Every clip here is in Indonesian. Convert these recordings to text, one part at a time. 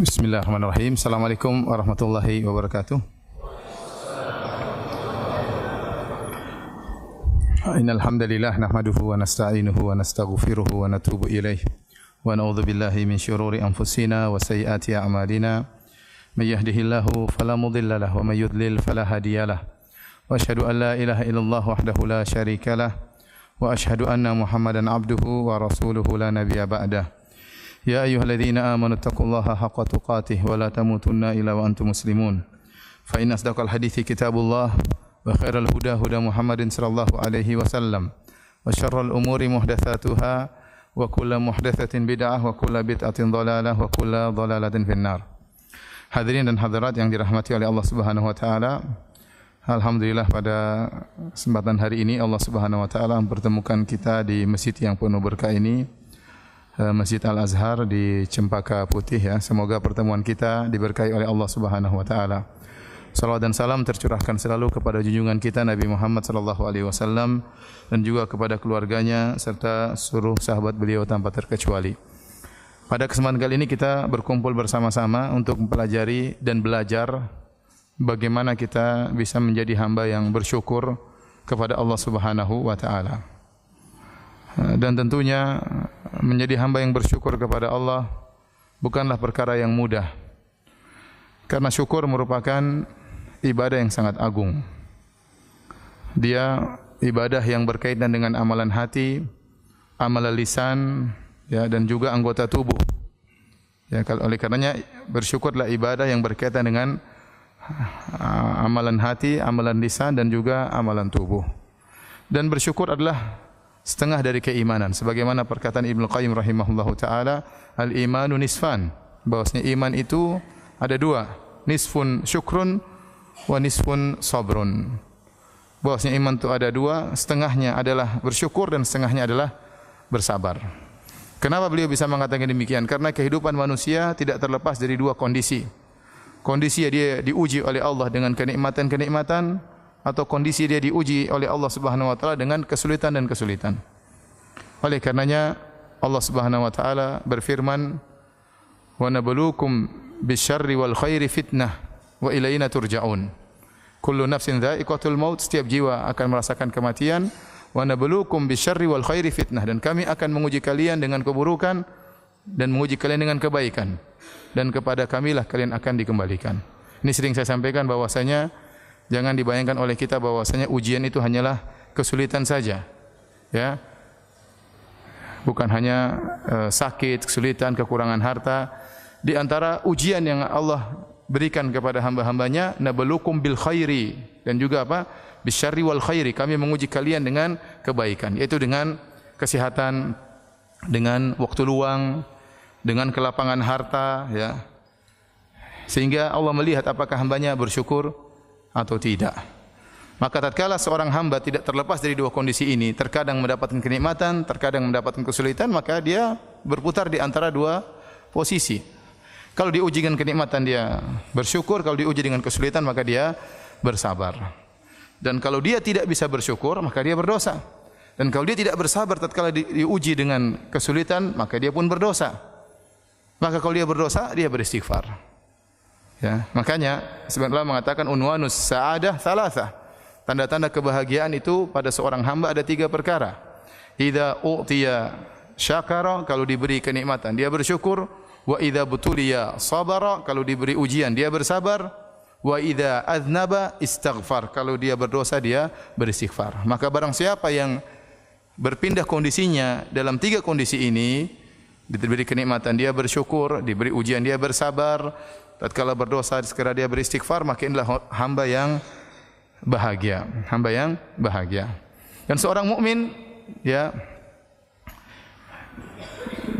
Bismillahirrahmanirrahim. Assalamualaikum warahmatullahi wabarakatuh. Innal hamdalillah nahmaduhu wa nasta'inuhu wa nastaghfiruhu wa natubu ilaih. Wa na'udzu billahi min syururi anfusina wa sayyiati a'malina. May yahdihillahu fala mudilla lahu wa may yudlil fala hadiyalah. Wa asyhadu an la ilaha illallah wahdahu la syarikalah wa asyhadu anna Muhammadan abduhu wa rasuluhu la nabiyya ba'dah. Ya ayyuhalladzina amanu taqullaha haqqa tuqatih wa la tamutunna illa wa antum muslimun. Fa inna asdaqal hadithi kitabullah wa khairal huda huda Muhammadin sallallahu alaihi wasallam wa syarrul umuri muhdatsatuha wa kullu muhdatsatin bid'ah wa kullu bid'atin dhalalah wa kullu dhalalatin finnar. Hadirin dan hadirat yang dirahmati oleh Allah Subhanahu wa taala, alhamdulillah pada kesempatan hari ini Allah Subhanahu wa taala mempertemukan kita di masjid yang penuh berkah ini, Masjid Al-Azhar di Cempaka Putih ya. Semoga pertemuan kita diberkahi oleh Allah Subhanahu wa taala. Salawat dan salam tercurahkan selalu kepada junjungan kita Nabi Muhammad sallallahu alaihi wasallam dan juga kepada keluarganya serta seluruh sahabat beliau tanpa terkecuali. Pada kesempatan kali ini kita berkumpul bersama-sama untuk mempelajari dan belajar bagaimana kita bisa menjadi hamba yang bersyukur kepada Allah Subhanahu wa taala. Dan tentunya menjadi hamba yang bersyukur kepada Allah bukanlah perkara yang mudah. Karena syukur merupakan ibadah yang sangat agung. Dia ibadah yang berkaitan dengan amalan hati, amalan lisan, ya, dan juga anggota tubuh. Ya, oleh karenanya bersyukurlah ibadah yang berkaitan dengan amalan hati, amalan lisan dan juga amalan tubuh. Dan bersyukur adalah setengah dari keimanan, sebagaimana perkataan Ibnu Qayyim rahimahullahu taala, al-imanu nisfan, bahwasanya iman itu ada dua, nisfun syukrun wa nisfun sabrun. Bahwasanya iman itu ada dua, setengahnya adalah bersyukur dan setengahnya adalah bersabar. Kenapa beliau bisa mengatakan demikian? Karena kehidupan manusia tidak terlepas dari dua kondisi. Kondisi dia diuji oleh Allah dengan kenikmatan-kenikmatan, atau kondisi dia diuji oleh Allah Subhanahu wa taala dengan kesulitan dan kesulitan. Oleh karenanya Allah Subhanahu wa taala berfirman, "Wa nabluukum bisyarri wal khairi fitnah wa ilaina turja'un." Kullu nafsin dha'iqatul maut, setiap jiwa akan merasakan kematian. Wa nabluukum bisyarri wal khairi fitnah, dan kami akan menguji kalian dengan keburukan dan menguji kalian dengan kebaikan. Dan kepada kamilah kalian akan dikembalikan. Ini sering saya sampaikan bahwasanya jangan dibayangkan oleh kita bahwasanya ujian itu hanyalah kesulitan saja, ya. Bukan hanya sakit, kesulitan, kekurangan harta. Di antara ujian yang Allah berikan kepada hamba-hambanya, nabluukum bil khairi, dan juga apa? Bisyarri wal khairi, kami menguji kalian dengan kebaikan, yaitu dengan kesehatan, dengan waktu luang, dengan kelapangan harta, ya. Sehingga Allah melihat apakah hambanya bersyukur atau tidak. Maka tatkala seorang hamba tidak terlepas dari dua kondisi ini, terkadang mendapatkan kenikmatan, terkadang mendapatkan kesulitan, maka dia berputar di antara dua posisi. Kalau diuji dengan kenikmatan dia bersyukur, kalau diuji dengan kesulitan maka dia bersabar. Dan kalau dia tidak bisa bersyukur maka dia berdosa. Dan kalau dia tidak bersabar tatkala diuji dengan kesulitan maka dia pun berdosa. Maka kalau dia berdosa dia beristighfar. Ya, makanya sebenarnya mengatakan unwanus sa'adah thalathah. Tanda-tanda kebahagiaan itu pada seorang hamba ada tiga perkara. Idza u'tiya syakara, kalau diberi kenikmatan dia bersyukur. Wa idza butuliya sabara, kalau diberi ujian dia bersabar. Wa idza aznaba istaghfar, kalau dia berdosa dia beristighfar. Maka barang siapa yang berpindah kondisinya dalam tiga kondisi ini, diberi kenikmatan dia bersyukur, diberi ujian dia bersabar, tatkala berdosa segera dia beristighfar, maka inilah hamba yang bahagia, hamba yang bahagia. Dan seorang mukmin, ya,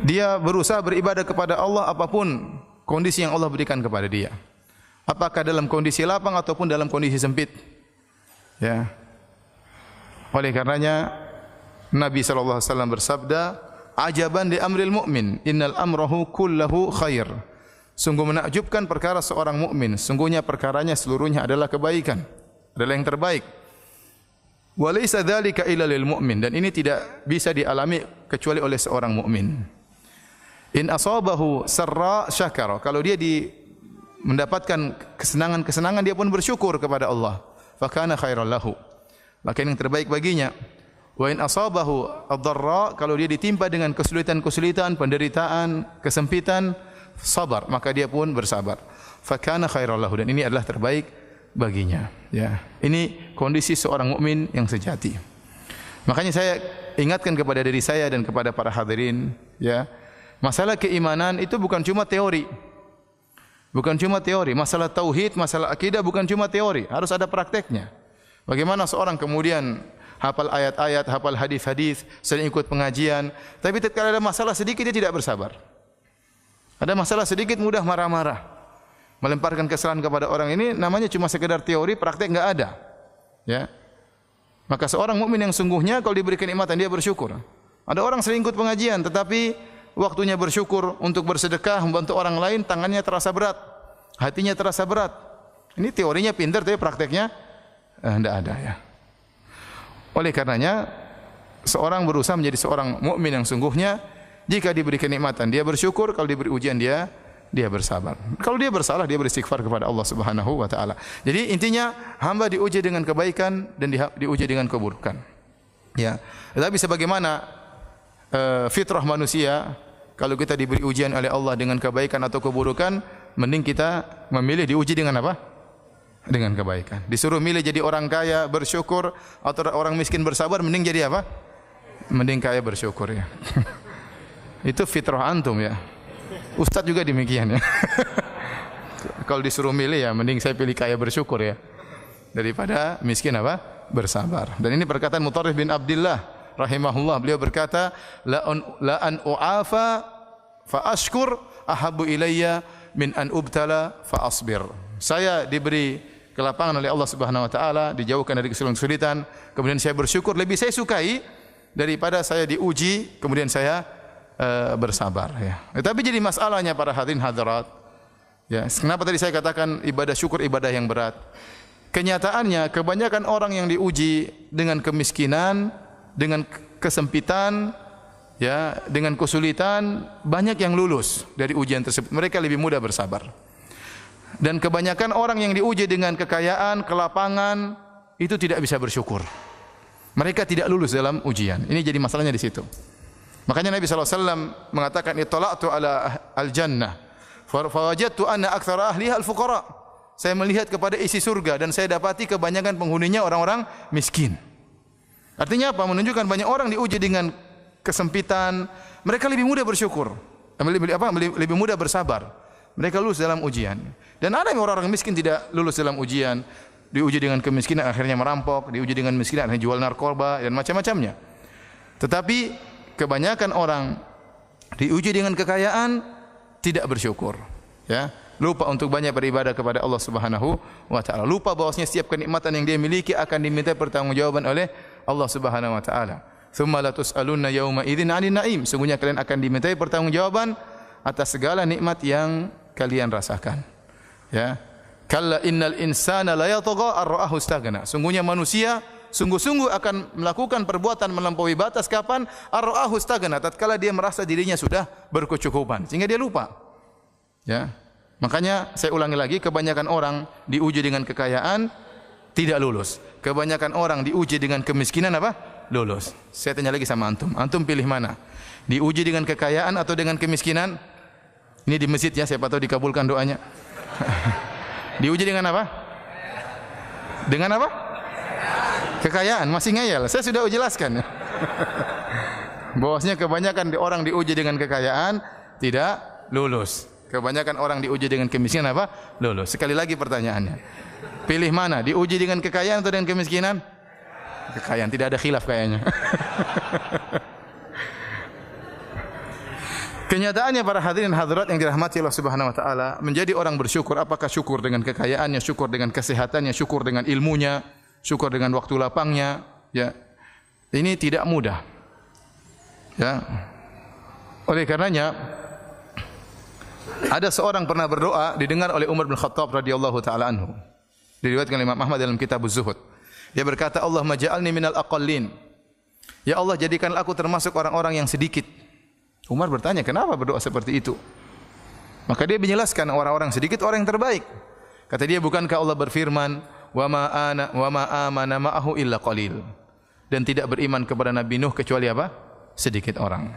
dia berusaha beribadah kepada Allah apapun kondisi yang Allah berikan kepada dia. Apakah dalam kondisi lapang ataupun dalam kondisi sempit. Ya. Oleh karenanya Nabi sallallahu alaihi wasallam bersabda, "Ajaban li amril mu'min, innal amrahu kullahu khair." Sungguh menakjubkan perkara seorang mukmin, sungguhnya perkaranya seluruhnya adalah kebaikan, adalah yang terbaik. Wa laysa dzalika illa lil mu'min, dan ini tidak bisa dialami kecuali oleh seorang mukmin. In asabahu sarra syakara. Kalau dia mendapatkan kesenangan-kesenangan, dia pun bersyukur kepada Allah. Fa kana khairan lahu. Maka yang terbaik baginya. Wa in asabahu ad-dharra, kalau dia ditimpa dengan kesulitan-kesulitan, penderitaan, kesempitan, sabar, maka dia pun bersabar. Fa kana khairan lahu, dan ini adalah terbaik baginya. Ya, ini kondisi seorang mukmin yang sejati. Makanya saya ingatkan kepada diri saya dan kepada para hadirin, ya, masalah keimanan itu bukan cuma teori. Bukan cuma teori, masalah tauhid, masalah akidah bukan cuma teori, harus ada prakteknya. Bagaimana seorang kemudian hafal ayat-ayat, hafal hadis-hadis, sering ikut pengajian, tapi tatkala ada masalah sedikit dia tidak bersabar. Ada masalah sedikit mudah marah-marah, melemparkan kesalahan kepada orang. Ini namanya cuma sekedar teori, praktek enggak ada. Ya. Maka seorang mukmin yang sungguhnya kalau diberi kenikmatan dia bersyukur. Ada orang sering ikut pengajian tetapi waktunya bersyukur untuk bersedekah, membantu orang lain, tangannya terasa berat, hatinya terasa berat. Ini teorinya pintar tapi prakteknya tidak ada, ya. Oleh karenanya seorang berusaha menjadi seorang mukmin yang sungguhnya. Jika diberi kenikmatan dia bersyukur, kalau diberi ujian dia bersabar. Kalau dia bersalah dia beristighfar kepada Allah Subhanahu wa taala. Jadi intinya hamba diuji dengan kebaikan dan diuji dengan keburukan. Ya. Tetapi sebagaimana fitrah manusia, kalau kita diberi ujian oleh Allah dengan kebaikan atau keburukan, mending kita memilih diuji dengan apa? Dengan kebaikan. Disuruh milih jadi orang kaya bersyukur atau orang miskin bersabar, mending jadi apa? Mending kaya bersyukur, ya. Itu fitrah antum, ya. Ustaz juga demikian, ya. Kalau disuruh milih, ya mending saya pilih kaya bersyukur, ya, daripada miskin apa? Bersabar. Dan ini perkataan Mutarrif bin Abdullah rahimahullah. Beliau berkata, la an u'afa fa ashkur ahabbu ilayya min an ubtala fa asbir. Saya diberi kelapangan oleh Allah Subhanahu wa taala, dijauhkan dari kesulitan, kemudian saya bersyukur, lebih saya sukai daripada saya diuji kemudian saya bersabar, ya. Tetapi jadi masalahnya para hadirin hadirat, ya, kenapa tadi saya katakan ibadah syukur ibadah yang berat? Kenyataannya kebanyakan orang yang diuji dengan kemiskinan, dengan kesempitan, ya, dengan kesulitan, banyak yang lulus dari ujian tersebut. Mereka lebih mudah bersabar. Dan kebanyakan orang yang diuji dengan kekayaan, kelapangan, itu tidak bisa bersyukur. Mereka tidak lulus dalam ujian. Ini jadi masalahnya di situ. Makanya Nabi SAW mengatakan, ittala'tu ala al-jannah fawajadtu anna aktsara ahliha al-fuqara. Saya melihat kepada isi surga dan saya dapati kebanyakan penghuninya orang-orang miskin. Artinya apa? Menunjukkan banyak orang diuji dengan kesempitan, mereka lebih mudah bersyukur, lebih mudah bersabar. Mereka lulus dalam ujian. Dan ada orang-orang miskin tidak lulus dalam ujian, diuji dengan kemiskinan akhirnya merampok, diuji dengan kemiskinan akhirnya jual narkoba dan macam-macamnya. Tetapi kebanyakan orang diuji dengan kekayaan tidak bersyukur, ya. Lupa untuk banyak beribadah kepada Allah Subhanahu wa taala. Lupa bahwasanya setiap kenikmatan yang dia miliki akan diminta pertanggungjawaban oleh Allah Subhanahu wa taala. Tsumma la tus'alunna yauma idzin 'anil na'im. Sungguhnya kalian akan dimintai pertanggungjawaban atas segala nikmat yang kalian rasakan. Ya. Kalla innal insana la yatagha ar-ra'ahu istaghna. Sungguhnya manusia sungguh-sungguh akan melakukan perbuatan melampaui batas kapan? Ar-ra'ahu istaghna, tatkala dia merasa dirinya sudah berkecukupan sehingga dia lupa. Ya. Makanya saya ulangi lagi, kebanyakan orang diuji dengan kekayaan tidak lulus. Kebanyakan orang diuji dengan kemiskinan apa? Lulus. Saya tanya lagi sama antum. Antum pilih mana? Diuji dengan kekayaan atau dengan kemiskinan? Ini di masjid, ya, siapa tahu dikabulkan doanya. Diuji dengan apa? Dengan apa? Kekayaan. Masih ngeyel. Saya sudah jelaskan. Bahwasanya kebanyakan orang diuji dengan kekayaan tidak lulus. Kebanyakan orang diuji dengan kemiskinan apa? Lulus. Sekali lagi pertanyaannya. Pilih mana? Diuji dengan kekayaan atau dengan kemiskinan? Kekayaan. Tidak ada khilaf kayaknya. Kenyataannya para hadirin hadirat yang dirahmati Allah Subhanahu wa taala, menjadi orang bersyukur, apakah syukur dengan kekayaannya, syukur dengan kesehatannya, syukur dengan ilmunya, syukur dengan waktu lapangnya, ya. Ini tidak mudah. Ya. Oleh karenanya ada seorang pernah berdoa didengar oleh Umar bin Khattab radhiyallahu taala anhu. Diriwayatkan oleh Imam Ahmad dalam kitab Az-Zuhud. Dia berkata, "Allahumma ja'alni minal aqallin." Ya Allah, jadikanlah aku termasuk orang-orang yang sedikit. Umar bertanya, kenapa berdoa seperti itu? Maka dia menjelaskan orang-orang sedikit orang yang terbaik. Kata dia, bukankah Allah berfirman, wa ma amana ma'ahu illa qalil. Dan tidak beriman kepada Nabi Nuh kecuali apa? Sedikit orang.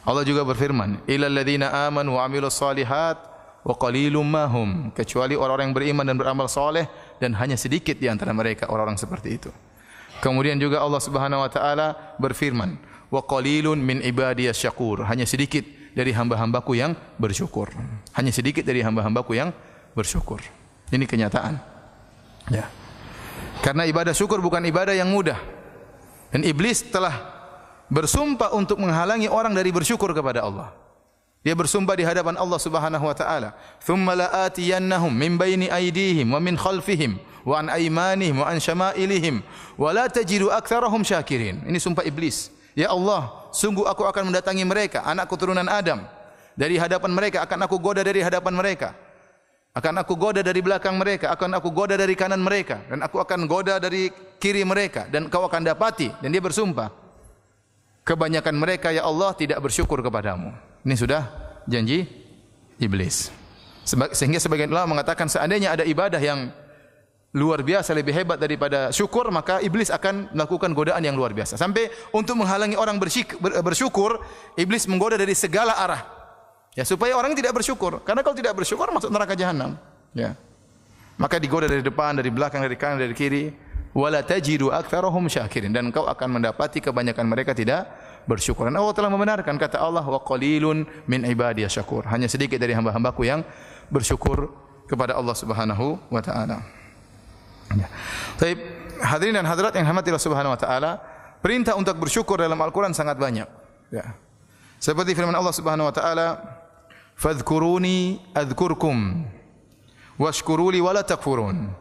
Allah juga berfirman, illal ladzina amanu wa amilus solihat wa qalilum ma hum. Kecuali orang-orang yang beriman dan beramal saleh, dan hanya sedikit di antara mereka orang-orang seperti itu. Kemudian juga Allah Subhanahu wa taala berfirman, wa qalilun min ibadiyas syakur. Hanya sedikit dari hamba-hambaku yang bersyukur. Hanya sedikit dari hamba-hambaku yang bersyukur. Ini kenyataan. Ya. Karena ibadah syukur bukan ibadah yang mudah. Dan iblis telah bersumpah untuk menghalangi orang dari bersyukur kepada Allah. Dia bersumpah di hadapan Allah Subhanahu wa taala, "Tsumma la'atiyannahum min baini aydihim wa min khalfihim wa an aymanihim wa an syama'ilihim wa la tajidu aktsarahum syakirin." Ini sumpah iblis. Ya Allah, sungguh aku akan mendatangi mereka, anak keturunan Adam. Dari hadapan mereka, akan aku goda dari hadapan mereka. Akan aku goda dari belakang mereka, akan aku goda dari kanan mereka, dan aku akan goda dari kiri mereka, dan kau akan dapati. Dan dia bersumpah, kebanyakan mereka ya Allah tidak bersyukur kepadamu. Ini sudah janji iblis. Sehingga sebagian ulama mengatakan seandainya ada ibadah yang luar biasa lebih hebat daripada syukur, maka iblis akan melakukan godaan yang luar biasa. Sampai untuk menghalangi orang bersyukur, iblis menggoda dari segala arah. Ya, supaya orang tidak bersyukur. Karena kalau tidak bersyukur masuk neraka jahanam. Ya. Maka digoda dari depan, dari belakang, dari kanan, dari kiri. Wala tajidu aktsarahum syakirin. Dan kau akan mendapati kebanyakan mereka tidak bersyukur. Dan Allah telah membenarkan kata Allah, wa qalilun min ibadiyas syakur. Hanya sedikit dari hamba-hambaku yang bersyukur kepada Allah Subhanahu wa taala. Ya. Baik, hadirin dan hadirat yang dirahmati Allah Subhanahu wa taala, perintah untuk bersyukur dalam Al-Qur'an sangat banyak. Ya. Seperti firman Allah Subhanahu wa taala, "Fadhkuruni adzkurkum washkuruli wala takfurun."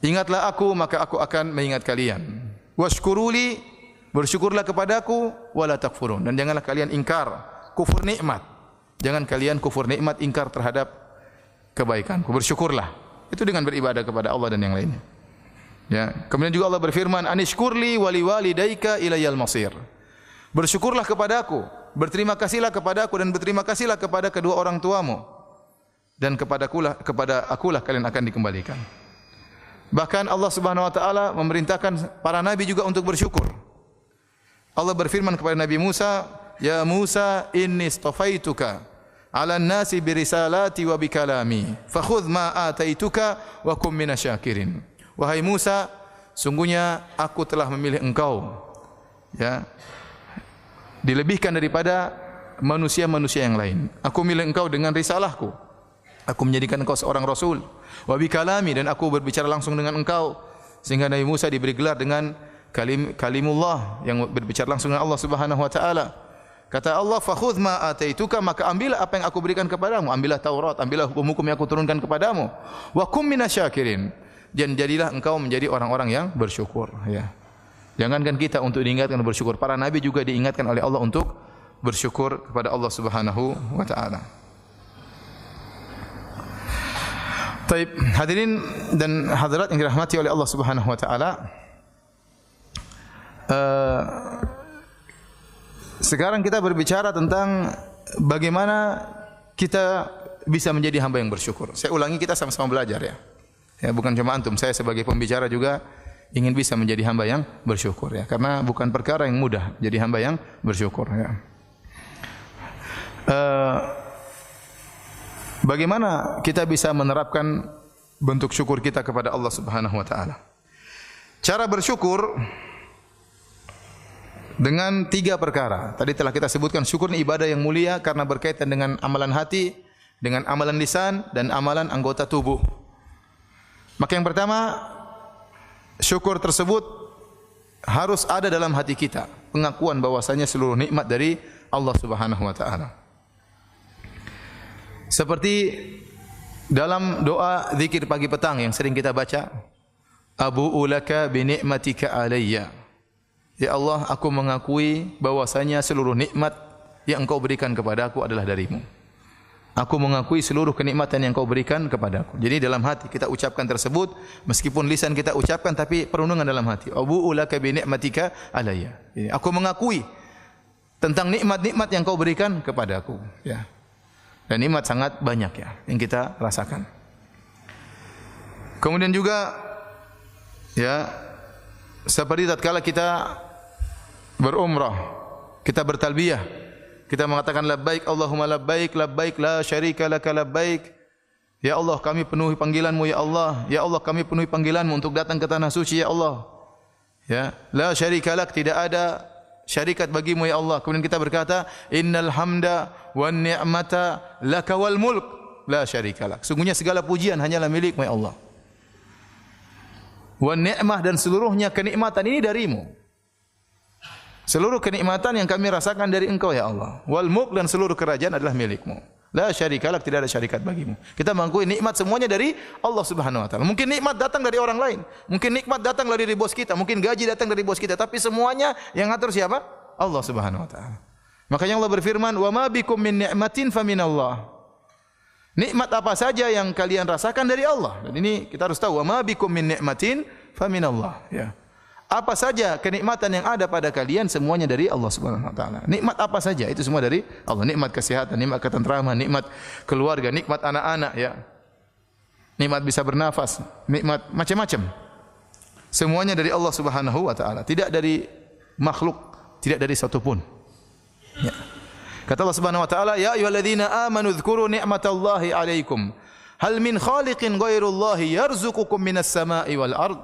Ingatlah aku maka aku akan mengingat kalian. Washkuruli, bersyukurlah kepadaku, wala takfurun, dan janganlah kalian ingkar, kufur nikmat. Jangan kalian kufur nikmat, ingkar terhadap kebaikanku. Bersyukurlah. Itu dengan beribadah kepada Allah dan yang lainnya. Ya. Kemudian juga Allah berfirman, "Anishkurli wali walidayka ilayal masir." Bersyukurlah kepadaku, berterima kasihlah kepadaku, dan berterima kasihlah kepada kedua orang tuamu, dan kepada akulah kalian akan dikembalikan. Bahkan Allah Subhanahu wa taala memerintahkan para nabi juga untuk bersyukur. Allah berfirman kepada Nabi Musa, "Ya Musa, inni istafaituka 'alan nasi birisalati wa bikalami, fakhudh ma ataituka wa kum minasyakirin." Wahai Musa, sungguhnya aku telah memilih engkau, ya, dilebihkan daripada manusia-manusia yang lain. Aku milih engkau dengan risalahku. Aku menjadikan engkau seorang rasul. Wa bikalami, dan aku berbicara langsung dengan engkau. Sehingga Nabi Musa diberi gelar dengan kalimullah, yang berbicara langsung dengan Allah Subhanahu wa taala. Kata Allah, "Fakhudh ma ataituka," maka ambillah apa yang aku berikan kepadamu, ambillah Taurat, ambillah hukum-hukum yang aku turunkan kepadamu. Wa kum minasyakirin, dan jadilah engkau menjadi orang-orang yang bersyukur, ya. Jangankan kita untuk diingatkan bersyukur, para nabi juga diingatkan oleh Allah untuk bersyukur kepada Allah Subhanahu wa taala. Baik, hadirin dan hadirat yang dirahmati oleh Allah Subhanahu wa taala. Sekarang kita berbicara tentang bagaimana kita bisa menjadi hamba yang bersyukur. Saya ulangi, kita sama-sama belajar, ya. Ya, bukan cuma antum, saya sebagai pembicara juga ingin bisa menjadi hamba yang bersyukur, ya. Karena bukan perkara yang mudah jadi hamba yang bersyukur, ya. Bagaimana kita bisa menerapkan bentuk syukur kita kepada Allah Subhanahu wa taala? Cara bersyukur dengan 3 perkara. Tadi telah kita sebutkan, syukur ini ibadah yang mulia karena berkaitan dengan amalan hati, dengan amalan lisan, dan amalan anggota tubuh. Maka yang pertama, syukur tersebut harus ada dalam hati kita, pengakuan bahwasanya seluruh nikmat dari Allah Subhanahu wa taala. Seperti dalam doa zikir pagi petang yang sering kita baca, "Abu'u laka bi ni'matika alayya." Ya Allah, aku mengakui bahwasanya seluruh nikmat yang Engkau berikan kepadaku adalah darimu. Aku mengakui seluruh kenikmatan yang Engkau berikan kepadaku. Jadi dalam hati kita ucapkan tersebut, meskipun lisan kita ucapkan tapi perenungan dalam hati. Abu'u laka bi ni'matika alayya. Aku mengakui tentang nikmat-nikmat yang kau berikan kepadaku, ya. Dan nikmat sangat banyak ya yang kita rasakan. Kemudian juga ya seperti tatkala kita berumrah, kita bertalbiyah, kita mengatakan labbaik Allahumma labbaik, labbaik la syarika laka labbaik. Ya Allah, kami penuhi panggilan-Mu ya Allah. Ya Allah, kami penuhi panggilan-Mu untuk datang ke tanah suci ya Allah. Ya, la syarika lak, tidak ada syarikat bagimu ya Allah. Kemudian kita berkata, innal hamda wan ni'mata laka wal mulk la syarika lak. Sungguhnya segala pujian hanyalah milik-Mu ya Allah. Wan ni'mah, dan seluruhnya kenikmatan ini darimu. Seluruh kenikmatan yang kami rasakan dari Engkau ya Allah. Wal mulk, dan seluruh kerajaan adalah milik-Mu. La syarika lak, tidak ada syarikat bagimu. Kita mengakui nikmat semuanya dari Allah Subhanahu wa taala. Mungkin nikmat datang dari orang lain, mungkin nikmat datang dari bos kita, mungkin gaji datang dari bos kita, tapi semuanya yang ngatur siapa? Allah Subhanahu wa taala. Makanya Allah berfirman, "Wa ma bikum min ni'matin faminallah." Nikmat apa saja yang kalian rasakan dari Allah. Dan ini kita harus tahu, "Wa ma bikum min ni'matin faminallah." Ya. Apa saja kenikmatan yang ada pada kalian semuanya dari Allah Subhanahu wa taala. Nikmat apa saja itu semua dari Allah. Nikmat kesehatan, nikmat ketentraman, nikmat keluarga, nikmat anak-anak ya. Nikmat bisa bernafas, nikmat macam-macam. Semuanya dari Allah Subhanahu wa taala, tidak dari makhluk, tidak dari satu pun. Ya. Kata Allah Subhanahu wa taala, "Ya ayyuhalladzina amanu dzkuru ni'matallahi 'alaikum. Hal min khaliqin ghairullahi yarzuqukum minas sama'i wal ard."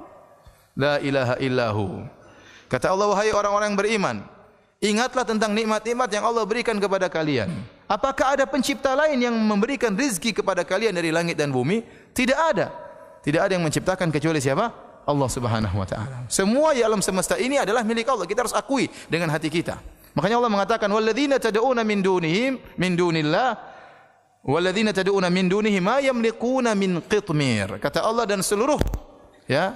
La ilaha illahu. Kata Allah, wahai orang-orang yang beriman, ingatlah tentang nikmat-nikmat yang Allah berikan kepada kalian. Apakah ada pencipta lain yang memberikan rizki kepada kalian dari langit dan bumi? Tidak ada. Tidak ada yang menciptakan kecuali siapa? Allah Subhanahu wa taala. Semua di alam semesta ini adalah milik Allah. Kita harus akui dengan hati kita. Makanya Allah mengatakan, walladzina tad'una min dunillah walladzina tad'una min dunihi ma yamlikuna min qitmir. Kata Allah, dan seluruh ya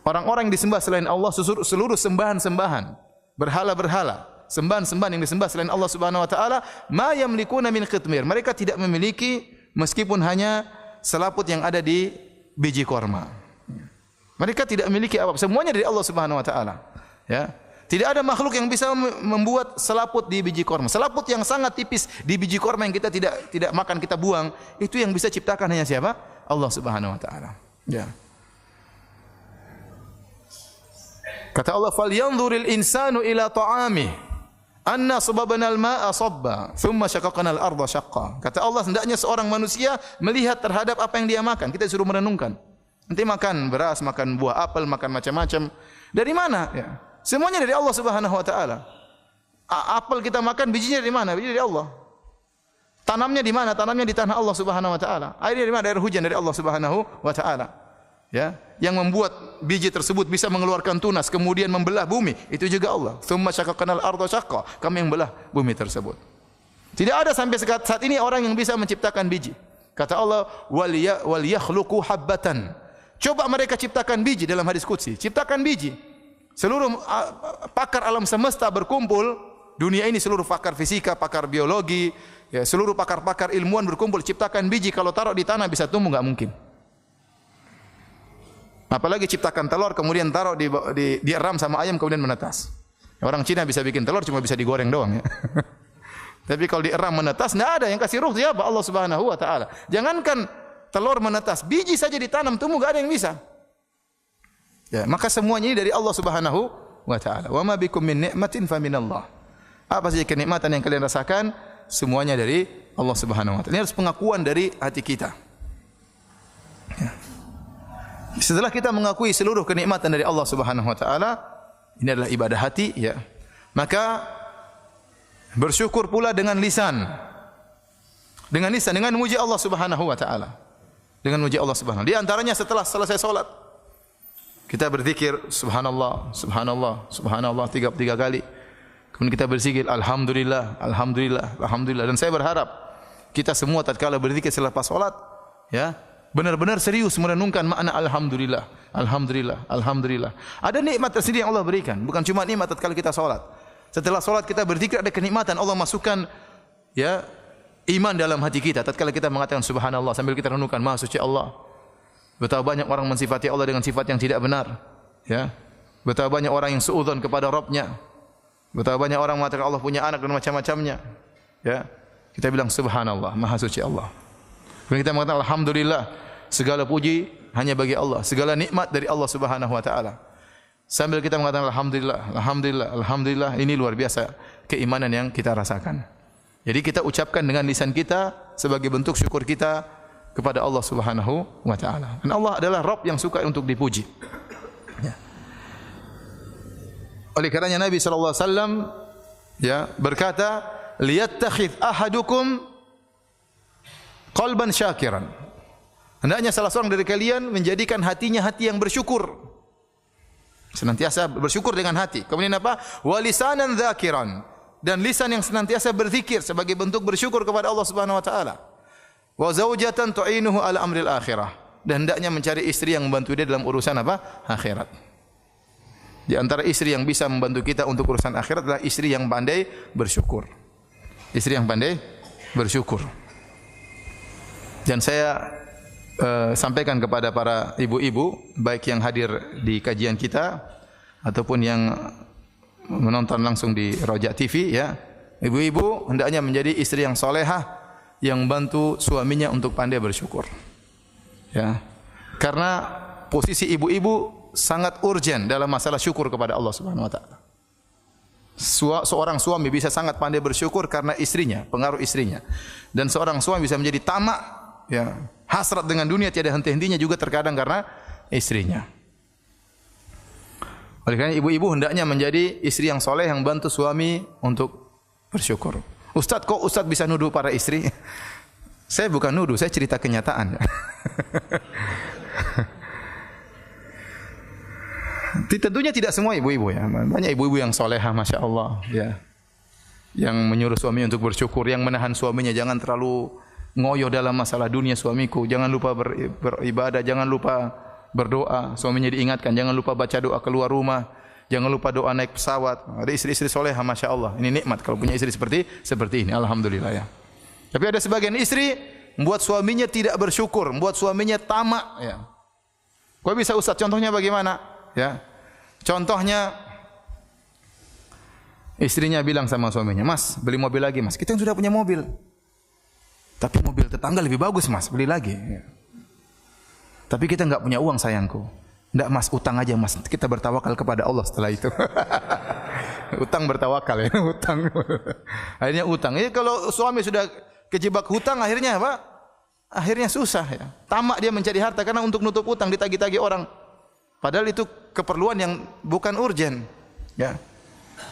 orang-orang yang disembah selain Allah, seluruh sembahan-sembahan, berhala-berhala, sembahan-sembahan yang disembah selain Allah Subhanahu wa taala, ma yamlikuna min qitmir. Mereka tidak memiliki meskipun hanya selaput yang ada di biji korma. Mereka tidak memiliki apa-apa, semuanya dari Allah Subhanahu wa taala. Ya. Tidak ada makhluk yang bisa membuat selaput di biji korma. Selaput yang sangat tipis di biji korma yang kita tidak makan, kita buang, itu yang bisa ciptakan hanya siapa? Allah Subhanahu wa taala. Ya. Kata Allah, "Falyanzuril insanu ila ta'amih, anna sababna al-ma'a sabba, thumma syaqaqna al-ardha syaqqa." Kata Allah, hendaknya seorang manusia melihat terhadap apa yang dia makan. Kita disuruh merenungkan. Nanti makan beras, makan buah apel, makan macam-macam. Dari mana? Ya. Semuanya dari Allah Subhanahu wa taala. Apel kita makan, bijinya dari mana? Biji dari Allah. Tanamnya di mana? Tanamnya di tanah Allah Subhanahu wa taala. Airnya dari mana? Air hujan dari Allah Subhanahu wa taala. Ya, yang membuat biji tersebut bisa mengeluarkan tunas kemudian membelah bumi, itu juga Allah. Tsumma syaqqaqnal arda syaqqa, kami yang belah bumi tersebut. Tidak ada sampai saat ini orang yang bisa menciptakan biji. Kata Allah, wal yakhluqu habbatan. Coba mereka ciptakan biji dalam hadis qudsi, ciptakan biji. Seluruh pakar alam semesta berkumpul, dunia ini seluruh pakar fisika, pakar biologi, ya, seluruh pakar-pakar ilmuwan berkumpul ciptakan biji, kalau taruh di tanah bisa tumbuh, enggak mungkin. Apalagi ciptakan telur kemudian taruh dieram sama ayam kemudian menetas. Orang Cina bisa bikin telur cuma bisa digoreng doang ya. Tapi kalau dieram menetas enggak ada yang kasih ruh siapa? Allah Subhanahu wa taala. Jangankan telur menetas, biji saja ditanam tumbuh enggak ada yang bisa. Ya, maka semuanya ini dari Allah Subhanahu wa taala. Wa ma bikum min ni'matin faminallah. Apa saja kenikmatan yang kalian rasakan semuanya dari Allah Subhanahu wa taala. Ini harus pengakuan dari hati kita. Ya. Setelah kita mengakui seluruh kenikmatan dari Allah Subhanahu wa taala, ini adalah ibadah hati ya. Maka bersyukur pula dengan lisan. Dengan lisan, dengan memuji Allah Subhanahu wa taala. Dengan memuji Allah Subhanahu. Di antaranya setelah selesai salat kita berzikir subhanallah, subhanallah, subhanallah 3 kali. Kemudian kita berzikir alhamdulillah, alhamdulillah, alhamdulillah. Dan saya berharap kita semua tatkala berzikir selepas salat ya, benar-benar serius merenungkan makna alhamdulillah, alhamdulillah, alhamdulillah. Ada nikmat tersendiri yang Allah berikan, bukan cuma nikmat tatkala kita salat. Setelah salat kita berzikir ada kenikmatan, Allah masukkan ya iman dalam hati kita tatkala kita mengatakan subhanallah sambil kita renungkan maha suci Allah. Betapa banyak orang mensifati Allah dengan sifat yang tidak benar, ya. Betapa banyak orang yang suudzon kepada Rabbnya. Betapa banyak orang mengatakan Allah punya anak dan macam-macamnya. Ya. Kita bilang subhanallah, maha suci Allah. Kemudian kita mengatakan alhamdulillah, segala puji hanya bagi Allah, segala nikmat dari Allah Subhanahu wa taala. Sambil kita mengatakan alhamdulillah, alhamdulillah, alhamdulillah, ini luar biasa keimanan yang kita rasakan. Jadi kita ucapkan dengan lisan kita sebagai bentuk syukur kita kepada Allah Subhanahu wa taala. Dan Allah adalah Rabb yang suka untuk dipuji. Ya. Oleh karenanya Nabi sallallahu alaihi wasallam ya berkata, "Liyattakhidh ahadukum qalban syakiran." Hendaknya salah seorang dari kalian menjadikan hatinya hati yang bersyukur. Senantiasa bersyukur dengan hati. Kemudian apa? Wa lisanan dzakiran. Dan lisan yang senantiasa berzikir sebagai bentuk bersyukur kepada Allah Subhanahu wa taala. Wa zaujatan tu'inuhu ala amril akhirah. Dan hendaknya mencari istri yang membantu dia dalam urusan apa? Akhirat. Di antara istri yang bisa membantu kita untuk urusan akhirat adalah istri yang pandai bersyukur. Istri yang pandai bersyukur. Dan saya sampaikan kepada para ibu-ibu baik yang hadir di kajian kita ataupun yang menonton langsung di Roja TV ya. Ibu-ibu hendaknya menjadi istri yang solehah yang membantu suaminya untuk pandai bersyukur. Ya. Karena posisi ibu-ibu sangat urgent dalam masalah syukur kepada Allah Subhanahu wa taala. Seorang suami bisa sangat pandai bersyukur karena istrinya, pengaruh istrinya. Dan seorang suami bisa menjadi tamak ya, hasrat dengan dunia tiada henti-hentinya juga terkadang karena istrinya. Oleh karena ibu-ibu hendaknya menjadi istri yang soleh yang bantu suami untuk bersyukur. Ustaz, kok Ustaz bisa nuduh para istri? Saya bukan nuduh, saya cerita kenyataan. Tentunya tidak semua ibu-ibu ya. Banyak ibu-ibu yang solehah, masya Allah ya, yang menyuruh suami untuk bersyukur, yang menahan suaminya jangan terlalu ngoyo dalam masalah dunia suamiku, jangan lupa beribadah, jangan lupa berdoa. Suaminya diingatkan, jangan lupa baca doa keluar rumah, jangan lupa doa naik pesawat. Ada istri-istri soleh, masya Allah. Ini nikmat kalau punya istri seperti ini. Alhamdulillah ya. Tapi ada sebagian istri membuat suaminya tidak bersyukur, membuat suaminya tamak. Ya. Kok bisa Ustaz? Contohnya bagaimana? Ya. Contohnya istrinya bilang sama suaminya, Mas beli mobil lagi Mas. Kita yang sudah punya mobil. Tapi mobil tetangga lebih bagus Mas, beli lagi. Tapi kita enggak punya uang sayangku. Enggak Mas, utang aja Mas. Kita bertawakal kepada Allah setelah itu. Utang bertawakal ya, utang. Akhirnya utang. Ya kalau suami sudah kejebak hutang akhirnya apa? Akhirnya susah ya. Tamak dia mencari harta karena untuk nutup utang ditagih-tagih orang. Padahal itu keperluan yang bukan urgen. Ya.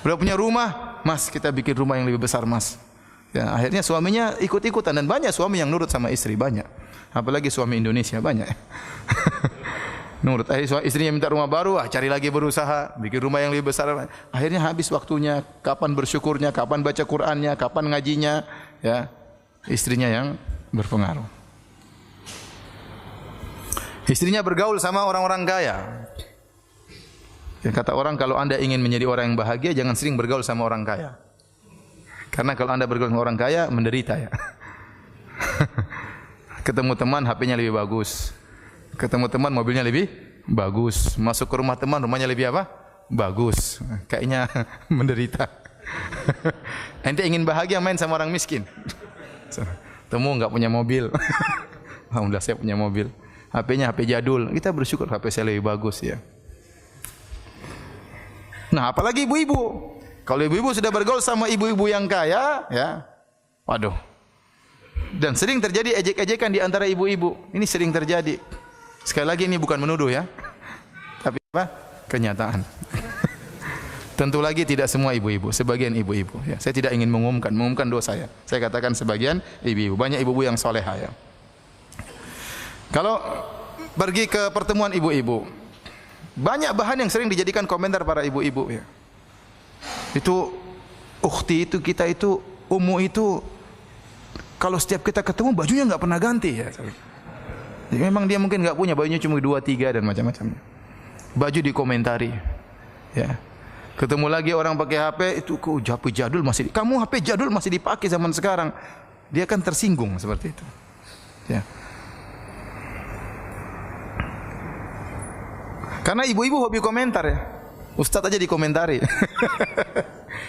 Udah punya rumah, Mas, kita bikin rumah yang lebih besar Mas. Ya, akhirnya suaminya ikut-ikutan dan banyak suami yang nurut sama istri, banyak. Apalagi suami Indonesia banyak. Nurut. Akhirnya istrinya minta rumah baru, cari lagi berusaha bikin rumah yang lebih besar. Akhirnya habis waktunya, kapan bersyukurnya, kapan baca Qur'annya, kapan ngajinya, ya. Istrinya yang berpengaruh. Istrinya bergaul sama orang-orang kaya. Ya, kata orang kalau Anda ingin menjadi orang yang bahagia jangan sering bergaul sama orang kaya. Karena kalau Anda bergaul dengan orang kaya, menderita ya. Ketemu teman, HP-nya lebih bagus. Ketemu teman, mobilnya lebih bagus. Masuk ke rumah teman, rumahnya lebih apa? Bagus. Kayaknya menderita. Ente ingin bahagia main sama orang miskin. Temu enggak punya mobil. Alhamdulillah saya punya mobil. HP-nya HP jadul. Kita bersyukur HP saya lebih bagus ya. Nah, apalagi ibu-ibu. Kalau ibu-ibu sudah bergaul sama ibu-ibu yang kaya, ya, waduh. Dan sering terjadi ejek-ejekan di antara ibu-ibu. Ini sering terjadi. Sekali lagi ini bukan menuduh ya, tapi apa? Kenyataan. Tentu lagi tidak semua ibu-ibu, sebagian ibu-ibu. Ya. Saya tidak ingin mengumumkan dosa ya. Saya katakan sebagian ibu-ibu. Banyak ibu-ibu yang solehah ya. Kalau pergi ke pertemuan ibu-ibu, banyak bahan yang sering dijadikan komentar para ibu-ibu ya. Itu ukhti itu kita itu ummu itu kalau setiap kita ketemu bajunya enggak pernah ganti ya. Jadi memang dia mungkin enggak punya, bajunya cuma 2 3 dan macam-macam. Baju dikomentari. Ya. Ketemu lagi orang pakai HP itu kok HP jadul masih kamu HP jadul masih dipakai zaman sekarang. Dia kan tersinggung seperti itu. Ya. Karena ibu-ibu hobi komentar ya. Ustaz aja dikomentari.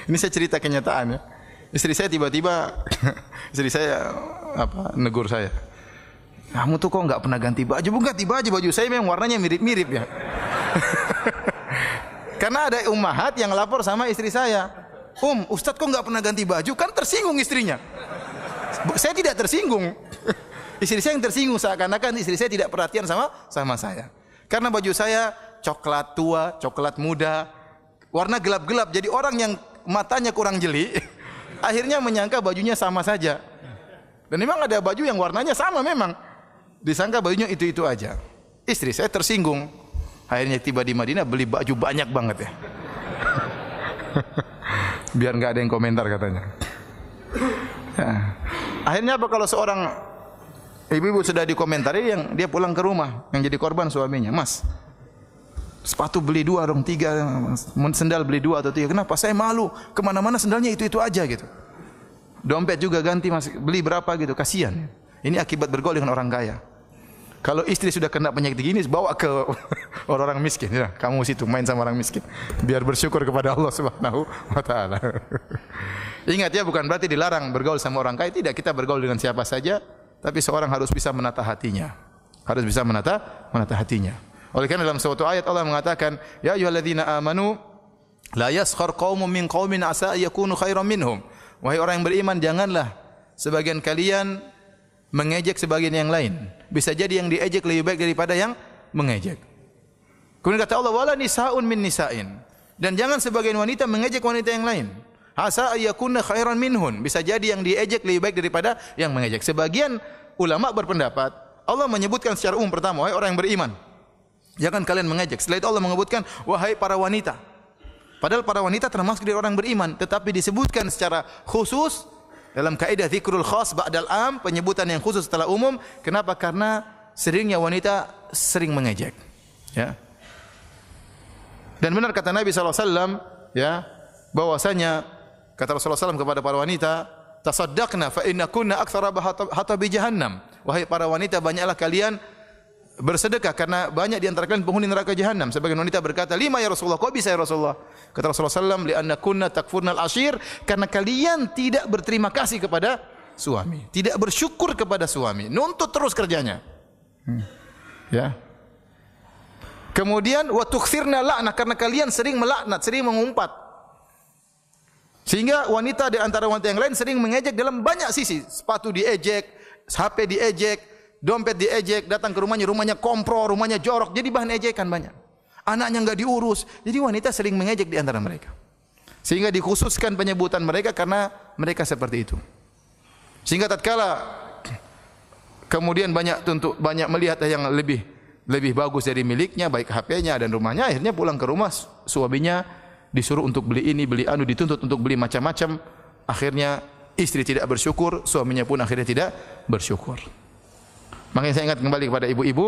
Ini saya cerita kenyataan ya. Istri saya tiba-tiba, istri saya negur saya. Kamu tuh kok nggak pernah ganti baju? Ganti baju saya memang warnanya mirip-mirip ya. Karena ada ummahat yang lapor sama istri saya. Ustaz kok nggak pernah ganti baju? Kan tersinggung istrinya. Saya tidak tersinggung. Istri saya yang tersinggung, seakan-akan istri saya tidak perhatian sama saya. Karena baju saya coklat tua, coklat muda, warna gelap-gelap. Jadi orang yang matanya kurang jeli, akhirnya menyangka bajunya sama saja. Dan memang ada baju yang warnanya sama memang. Disangka bajunya itu-itu aja. Istri saya tersinggung. Akhirnya tiba di Madinah beli baju banyak banget ya. Biar enggak ada yang komentar katanya. Ya. Akhirnya apa kalau seorang ibu-ibu sudah dikomentari, yang dia pulang ke rumah, yang jadi korban suaminya, Mas, sepatu beli 2 dong, 3, sendal beli 2 atau 3. Kenapa? Saya malu, kemana-mana sendalnya itu-itu aja gitu. Dompet juga ganti, Mas, beli berapa gitu, kasihan. Ini akibat bergaul dengan orang kaya. Kalau istri sudah kena penyakit gini, bawa ke orang-orang miskin. Ya, kamu situ main sama orang miskin, biar bersyukur kepada Allah Subhanahu wa Ta'ala. Ingat ya, bukan berarti dilarang bergaul sama orang kaya. Tidak, kita bergaul dengan siapa saja, tapi seorang harus bisa menata hatinya. Harus bisa menata hatinya. Oleh karena dalam suatu ayat Allah mengatakan, ya ayyuhalladzina amanu la yaskhar qaumun min qaumin asa yakunu khairan minhum. Wahai orang yang beriman, janganlah sebagian kalian mengejek sebagian yang lain. Bisa jadi yang diejek lebih baik daripada yang mengejek. Kemudian kata Allah, wala nisaun min nisain. Dan jangan sebagian wanita mengejek wanita yang lain. Asa ayakunna khairan minhun. Bisa jadi yang diejek lebih baik daripada yang mengejek. Sebagian ulama berpendapat, Allah menyebutkan secara umum pertama, wahai orang yang beriman, jangan kalian mengejek. Setelah itu Allah menyebutkan, wahai para wanita. Padahal para wanita termasuk dari orang beriman, tetapi disebutkan secara khusus dalam kaidah dzikrul khas ba'dal am, penyebutan yang khusus setelah umum. Kenapa? Karena seringnya wanita sering mengejek. Ya. Dan benar kata Nabi SAW, ya, bahwasanya kata Rasulullah SAW kepada para wanita, tasaddaqna fa inna kunna aktsara hatabi jahannam. Wahai para wanita, banyaklah kalian bersedekah karena banyak di antara kalian penghuni neraka jahanam. Sebagian wanita berkata, lima ya Rasulullah, kok bisa ya Rasulullah? Kata Rasulullah SAW, li'anna kunna takfurnal ashir, karena kalian tidak berterima kasih kepada suami, tidak bersyukur kepada suami, nuntut terus kerjanya. Ya. Kemudian wa tukthirna la'nah, karena kalian sering melaknat, sering mengumpat. Sehingga wanita di antara wanita yang lain sering mengejek dalam banyak sisi. Sepatu diejek, HP diejek, dompet diejek, datang ke rumahnya kompro, rumahnya jorok, jadi bahan ejekan banyak. Anaknya enggak diurus, jadi wanita sering mengejek di antara mereka. Sehingga dikhususkan penyebutan mereka karena mereka seperti itu. Sehingga tatkala kemudian banyak melihat yang lebih bagus dari miliknya, baik HP-nya dan rumahnya, akhirnya pulang ke rumah suaminya disuruh untuk beli ini, beli anu, dituntut untuk beli macam-macam. Akhirnya istri tidak bersyukur, suaminya pun akhirnya tidak bersyukur. Makanya saya ingat kembali kepada ibu-ibu,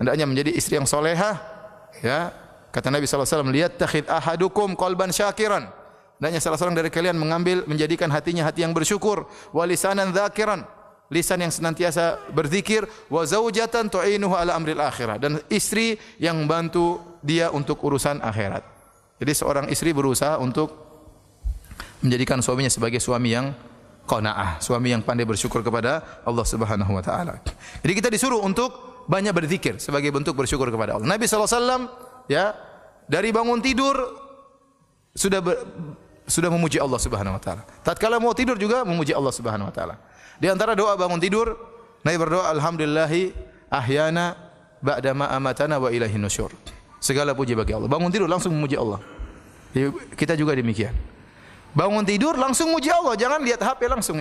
hendaknya menjadi istri yang solehah. Ya, kata Nabi SAW, liyattakhid ahadukum qalban syakiran. Hendaknya salah seorang dari kalian menjadikan hatinya hati yang bersyukur, wa lisanan dzakiran, lisan yang senantiasa berzikir, wa zaujatan tu'inuhu ala amril akhirah, dan istri yang membantu dia untuk urusan akhirat. Jadi seorang istri berusaha untuk menjadikan suaminya sebagai suami yang qanaah, suami yang pandai bersyukur kepada Allah Subhanahu wa taala. Jadi kita disuruh untuk banyak berzikir sebagai bentuk bersyukur kepada Allah. Nabi SAW ya, dari bangun tidur sudah memuji Allah Subhanahu wa taala. Tatkala mau tidur juga memuji Allah Subhanahu wa taala. Di antara doa bangun tidur, Nabi berdoa, alhamdulillahi ahyana ba'da ma amatana wa ilaihin nusyur. Segala puji bagi Allah. Bangun tidur langsung memuji Allah. Jadi kita juga demikian. Bangun tidur langsung muji Allah, jangan lihat HP langsung.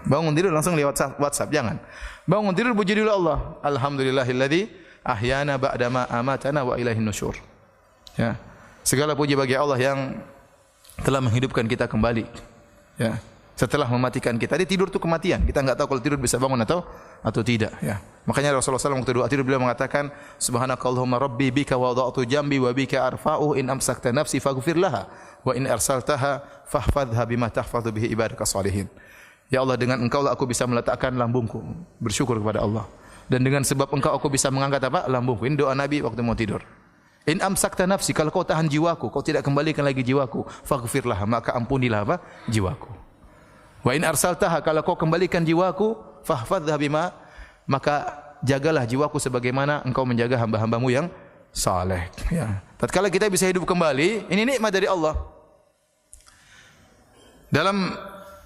Bangun tidur langsung lihat WhatsApp, jangan. Bangun tidur puji dulu Allah. Alhamdulillahilladzi ahyana ba'da ma amatana wa ilaihin nusyur. Ya. Segala puji bagi Allah yang telah menghidupkan kita kembali. Ya. Setelah mematikan kita. Jadi tidur itu kematian. Kita enggak tahu kalau tidur bisa bangun atau tidak, ya. Makanya Rasulullah SAW waktu doa tidur beliau mengatakan, subhanakallahumma rabbi bika wada'tu jambi wa bika arfa'u in amsakta nafsi faghfir laha wa in arsaltaha fahfadha bima tahfadhu bihi ibadaka salihin. Ya Allah, dengan Engkau lah aku bisa meletakkan lambungku, bersyukur kepada Allah. Dan dengan sebab Engkau aku bisa mengangkat apa? Lambungku. Ini doa Nabi waktu mau tidur. In amsakta nafsi, kalau kau tahan jiwaku, kau tidak kembalikan lagi jiwaku, faghfirlah, maka ampunilah apa? Jiwaku. Wa in arsaltaha, kalau kau kembalikan jiwaku, fahfadhha bima, maka jagalah jiwaku sebagaimana engkau menjaga hamba-hambamu yang saleh. Ya. Tatkala kita bisa hidup kembali, ini nikmat dari Allah. Dalam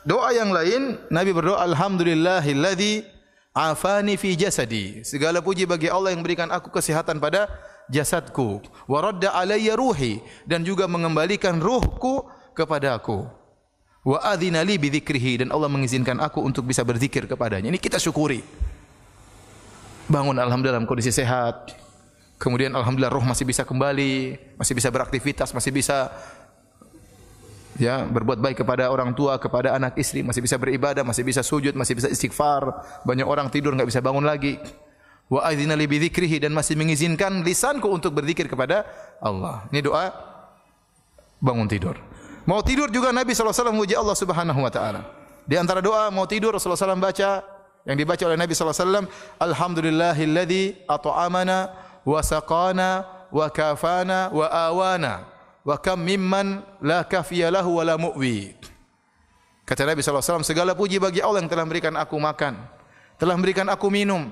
doa yang lain, Nabi berdoa, alhamdulillahilladzi afani fi jasadi. Segala puji bagi Allah yang berikan aku kesehatan pada jasadku. Wa radda alayya ruhi, dan juga mengembalikan ruhku kepada aku. Wa adzina li bi dzikrihi, dan Allah mengizinkan aku untuk bisa berzikir kepadanya. Ini kita syukuri. Bangun alhamdulillah dalam kondisi sehat. Kemudian alhamdulillah roh masih bisa kembali, masih bisa beraktivitas, masih bisa ya berbuat baik kepada orang tua, kepada anak istri, masih bisa beribadah, masih bisa sujud, masih bisa istighfar. Banyak orang tidur enggak bisa bangun lagi. Wa adzina li bi dzikrihi, dan masih mengizinkan lisanku untuk berzikir kepada Allah. Ini doa bangun tidur. Mau tidur juga Nabi SAW memuji Allah Subhanahu wa taala. Di antara doa mau tidur Rasulullah SAW baca, yang dibaca oleh Nabi SAW, alhamdulillahilladzi at'amana wa saqana wa kafana wa awana wa kam mimman la kafiya lahu wa la mu'wi. Kata Nabi SAW, segala puji bagi Allah yang telah memberikan aku makan, telah memberikan aku minum,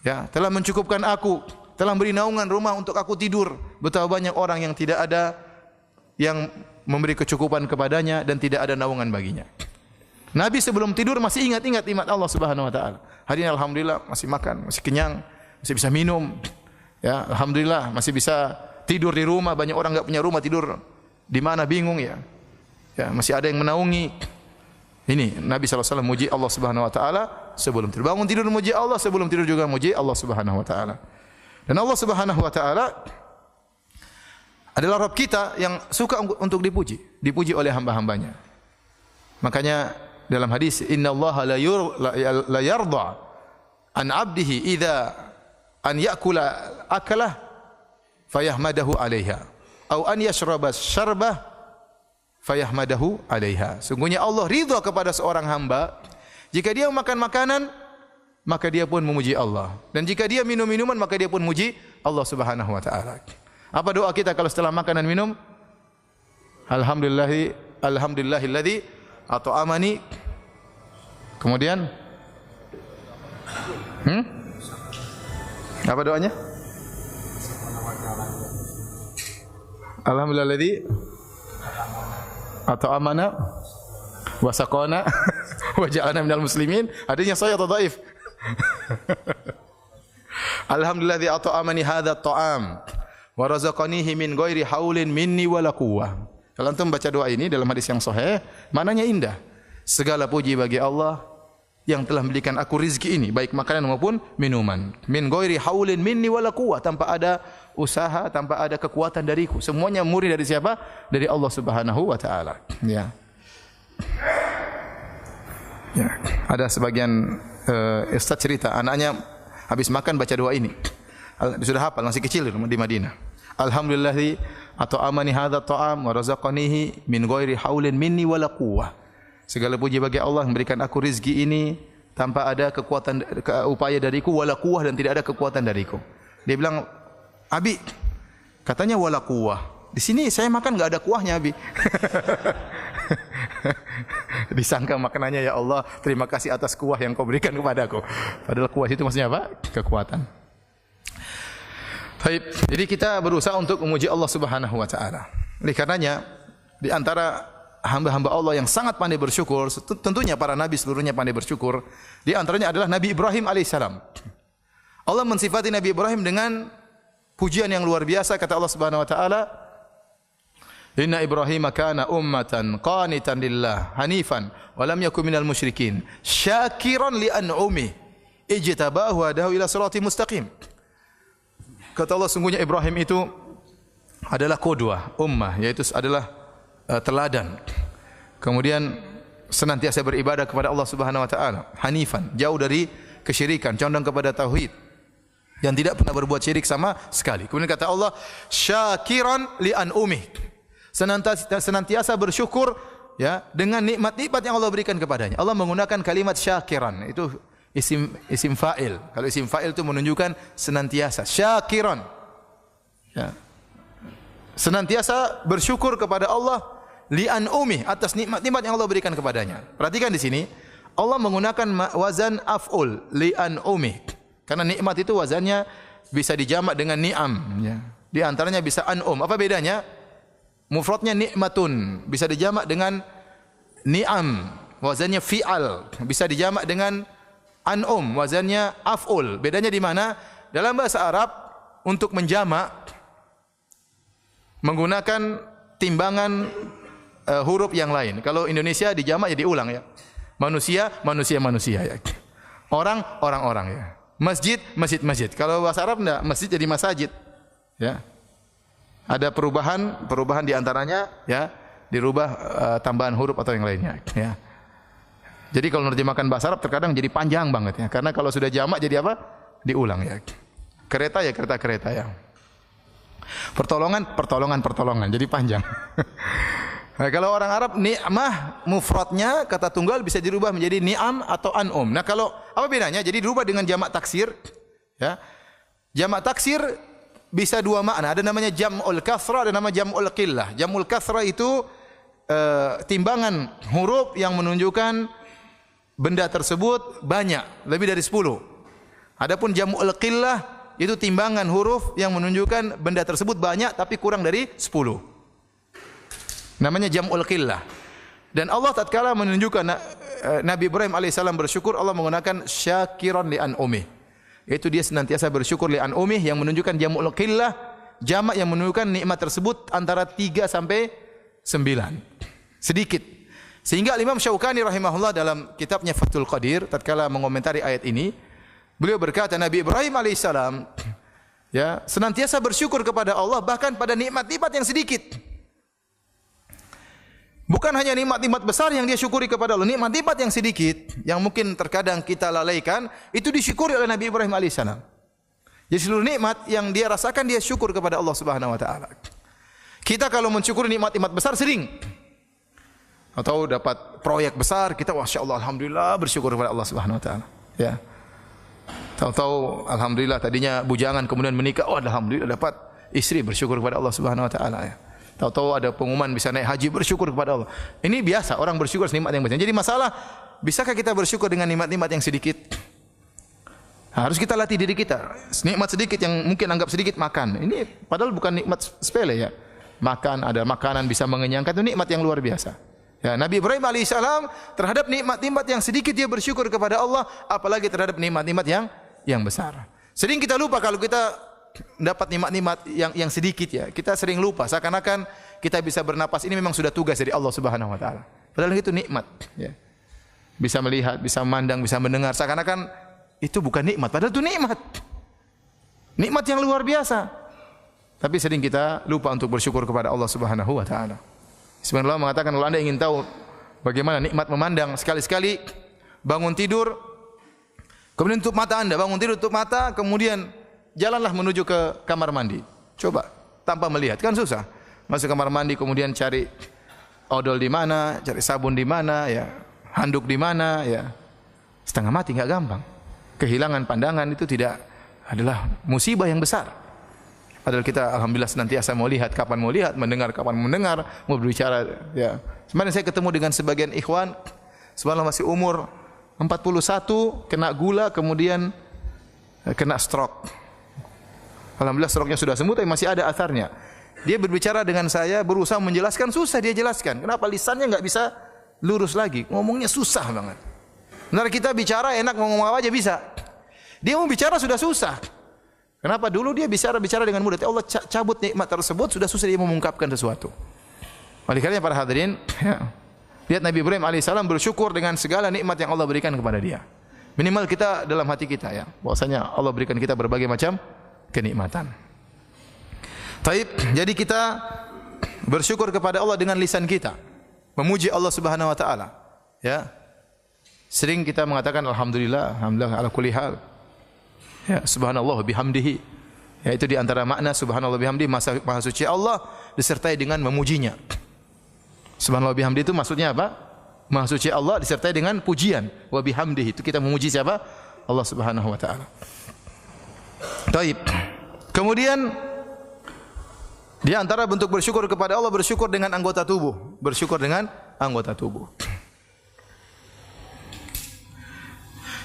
ya, telah mencukupkan aku, telah beri naungan rumah untuk aku tidur. Betapa banyak orang yang tidak ada yang memberi kecukupan kepadanya dan tidak ada naungan baginya. Nabi sebelum tidur masih ingat-ingat nikmat Allah Subhanahu wa taala. Hari ini alhamdulillah masih makan, masih kenyang, masih bisa minum. Ya, alhamdulillah masih bisa tidur di rumah. Banyak orang enggak punya rumah, tidur di mana bingung ya. Ya, masih ada yang menaungi. Ini Nabi SAW muji Allah Subhanahu wa taala sebelum tidur. Bangun tidur muji Allah, sebelum tidur juga muji Allah Subhanahu wa taala. Dan Allah Subhanahu wa taala adalah Rabb kita yang suka untuk dipuji, dipuji oleh hamba-hambanya. Makanya dalam hadis, innallaha la yarda an 'abdihi idza an ya'kula akalah fayahmadahu 'alaiha atau an yashraba syarbah fayahmadahu 'alaiha. Sungguhnya Allah ridha kepada seorang hamba jika dia makan makanan maka dia pun memuji Allah, dan jika dia minum minuman maka dia pun muji Allah Subhanahu wa taala. Apa doa kita kalau setelah makan dan minum? Alhamdulillahilladzi at'amani. Kemudian apa doanya? Alhamdulillahilladzi at'amana wa saqana wa ja'alna minal muslimin. Hadisnya sahih atau dhaif? Alhamdulilladzi at'amani hadzal ta'am wa razaqanihi min ghairi haulin minni wala quwwah. Kalau antum baca doa ini dalam hadis yang sahih, maknanya indah. Segala puji bagi Allah yang telah memberikan aku rizki ini, baik makanan maupun minuman. Min ghairi haulin minni wala quwwah, tanpa ada usaha, tanpa ada kekuatan dariku. Semuanya murni dari siapa? Dari Allah Subhanahu wa taala. Ya. Ya, ada sebagian ustaz cerita anaknya habis makan baca doa ini. Sudah hafal, masih kecil di Madinah. Alhamdulillah at'amani hadzal ta'am wa razaqanihi min ghairi haulin minni wala quwwah. Segala puji bagi Allah yang memberikan aku rezeki ini tanpa ada kekuatan upaya dariku, wala quwwah, dan tidak ada kekuatan dariku. Dia bilang, "Abi, katanya wala quwwah. Di sini saya makan enggak ada kuahnya, Abi." Disangka makanannya, ya Allah, terima kasih atas kuah yang kau berikan kepadaku. Padahal kuah itu maksudnya apa? Kekuatan. Baik, jadi kita berusaha untuk memuji Allah Subhanahu wa taala. Oleh karenanya di antara hamba-hamba Allah yang sangat pandai bersyukur, tentunya para nabi seluruhnya pandai bersyukur. Di antaranya adalah Nabi Ibrahim alaihissalam. Allah mensifati Nabi Ibrahim dengan pujian yang luar biasa. Kata Allah Subhanahu wa taala, "Inna Ibrahim kana ummatan qanitan lillah hanifan wa lam yakun minal musyrikin syakiran li an'umi ijtabahu wa hadahu ila siratal mustaqim." Kata Allah, sungguhnya Ibrahim itu adalah qudwah ummah, yaitu adalah teladan. Kemudian senantiasa beribadah kepada Allah Subhanahu wa taala, hanifan, jauh dari kesyirikan, condong kepada tauhid, yang tidak pernah berbuat syirik sama sekali. Kemudian kata Allah, syakiran li an'umi, senantiasa bersyukur ya dengan nikmat-nikmat yang Allah berikan kepadanya. Allah menggunakan kalimat syakiran, itu isim fa'il. Kalau isim fa'il itu menunjukkan senantiasa. Syakiran. Ya. senantiasa bersyukur kepada Allah li'an umih, atas nikmat-nikmat yang Allah berikan kepadanya. Perhatikan di sini, Allah menggunakan wazan af'ul li'an umih. Karena nikmat itu wazannya bisa dijamak dengan ni'am, ya. Di antaranya bisa an'um. Apa bedanya? Mufradnya nikmatun, bisa dijamak dengan ni'am, wazannya fi'al, bisa dijamak dengan an'um, wazannya af'ul. Bedanya di mana? Dalam bahasa Arab untuk menjamak menggunakan timbangan huruf yang lain. Kalau Indonesia dijamak jadi ulang, ya. Manusia, manusia ya. Orang, orang ya. Masjid, masjid. Kalau bahasa Arab enggak, masjid jadi masajid. Ya. Ada perubahan di antaranya, ya, dirubah tambahan huruf atau yang lainnya, ya. Jadi kalau menerjemahkan bahasa Arab terkadang jadi panjang banget, ya. Karena kalau sudah jamak jadi apa? Diulang, ya. Kereta ya kereta ya. Pertolongan, jadi panjang. Nah, kalau orang Arab ni'mah mufradnya kata tunggal bisa dirubah menjadi ni'am atau an'um. Nah, kalau apa bedanya? Jadi dirubah dengan jamak taksir, ya. Jamak taksir bisa dua makna. Ada namanya jam'ul kasrah, ada nama jam'ul qillah. Jam'ul kasrah itu timbangan huruf yang menunjukkan benda tersebut banyak, lebih dari 10. Adapun jam'ul qillah itu timbangan huruf yang menunjukkan benda tersebut banyak tapi kurang dari 10. Namanya jam'ul qillah. Dan Allah tatkala menunjukkan Nabi Ibrahim alaihissalam bersyukur, Allah menggunakan syakiran li an'umih. Yaitu dia senantiasa bersyukur li an'umih yang menunjukkan jam'ul qillah, jamak yang menunjukkan nikmat tersebut antara 3 sampai 9. Sedikit. Sehingga Imam Syaukani rahimahullah dalam kitabnya Fathul Qadir tatkala mengomentari ayat ini, beliau berkata Nabi Ibrahim alaihissalam, ya, senantiasa bersyukur kepada Allah bahkan pada nikmat-nikmat yang sedikit. Bukan hanya nikmat-nikmat besar yang dia syukuri kepada Allah, nikmat-nikmat yang sedikit yang mungkin terkadang kita lalaikan itu disyukuri oleh Nabi Ibrahim alaihissalam. Jadi seluruh nikmat yang dia rasakan dia syukur kepada Allah Subhanahu wa taala. Kita kalau mensyukuri nikmat-nikmat besar sering, atau dapat proyek besar kita masyaallah alhamdulillah bersyukur kepada Allah Subhanahu wa taala, ya. Tahu-tahu alhamdulillah tadinya bujangan kemudian menikah, oh alhamdulillah dapat istri, bersyukur kepada Allah Subhanahu wa taala, ya. Tahu-tahu ada pengumuman bisa naik haji, bersyukur kepada Allah. Ini biasa orang bersyukur nikmat yang besar. Jadi masalah, bisakah kita bersyukur dengan nikmat-nikmat yang sedikit? Harus kita latih diri kita. Nikmat sedikit yang mungkin anggap sedikit makan. Ini padahal bukan nikmat sepele, ya. Makan, ada makanan bisa mengenyangkan, itu nikmat yang luar biasa. Ya, Nabi Ibrahim alaihissalam terhadap nikmat-nikmat yang sedikit dia bersyukur kepada Allah, apalagi terhadap nikmat-nikmat yang besar. Sering kita lupa kalau kita dapat nikmat-nikmat yang sedikit, ya. Kita sering lupa seakan-akan kita bisa bernapas ini memang sudah tugas dari Allah Subhanahu wa taala. Padahal itu nikmat, ya. Bisa melihat, bisa memandang, bisa mendengar, seakan-akan itu bukan nikmat, padahal itu nikmat. Nikmat yang luar biasa. Tapi sering kita lupa untuk bersyukur kepada Allah Subhanahu wa taala. Sebenarnya Allah mengatakan kalau Anda ingin tahu bagaimana nikmat memandang, sekali-sekali bangun tidur kemudian tutup mata Anda, bangun tidur tutup mata, kemudian jalanlah menuju ke kamar mandi. Coba tanpa melihat, kan susah. Masuk kamar mandi kemudian cari odol di mana, cari sabun di mana, ya, handuk di mana, ya. Setengah mati, enggak gampang. Kehilangan pandangan itu tidak adalah musibah yang besar. Padahal kita alhamdulillah senantiasa mau lihat kapan mau lihat, mendengar kapan mendengar, mau berbicara, ya. Kemarin saya ketemu dengan sebagian ikhwan, subhanallah masih umur 41, kena gula kemudian kena stroke. Alhamdulillah stroke-nya sudah sembuh tapi masih ada atharnya. Dia berbicara dengan saya, berusaha menjelaskan, susah dia jelaskan. Kenapa lisannya enggak bisa lurus lagi? Ngomongnya susah banget. Benar kita bicara enak, ngomong apa aja bisa. Dia mau bicara sudah susah. Kenapa? Dulu dia bicara dengan mudah. Allah cabut nikmat tersebut, sudah susah dia mengungkapkan sesuatu. Oleh karena para hadirin, ya, lihat Nabi Ibrahim alaihissalam bersyukur dengan segala nikmat yang Allah berikan kepada dia. Minimal kita dalam hati kita, ya, bahwasanya Allah berikan kita berbagai macam kenikmatan. Taib, jadi kita bersyukur kepada Allah dengan lisan kita, memuji Allah Subhanahu wa taala, ya. Sering kita mengatakan alhamdulillah, alhamdulillah ala kulli hal. Ya, subhanallah bihamdihi. Ya, itu di antara makna subhanallah bihamdihi, maha suci Allah disertai dengan memujinya. Subhanallah bihamdihi itu maksudnya apa? Maha suci Allah disertai dengan pujian. Wa bihamdihi itu kita memuji siapa? Allah Subhanahu wa taala. Taib. Kemudian Di antara bentuk bersyukur kepada Allah, bersyukur dengan anggota tubuh. Bersyukur dengan anggota tubuh.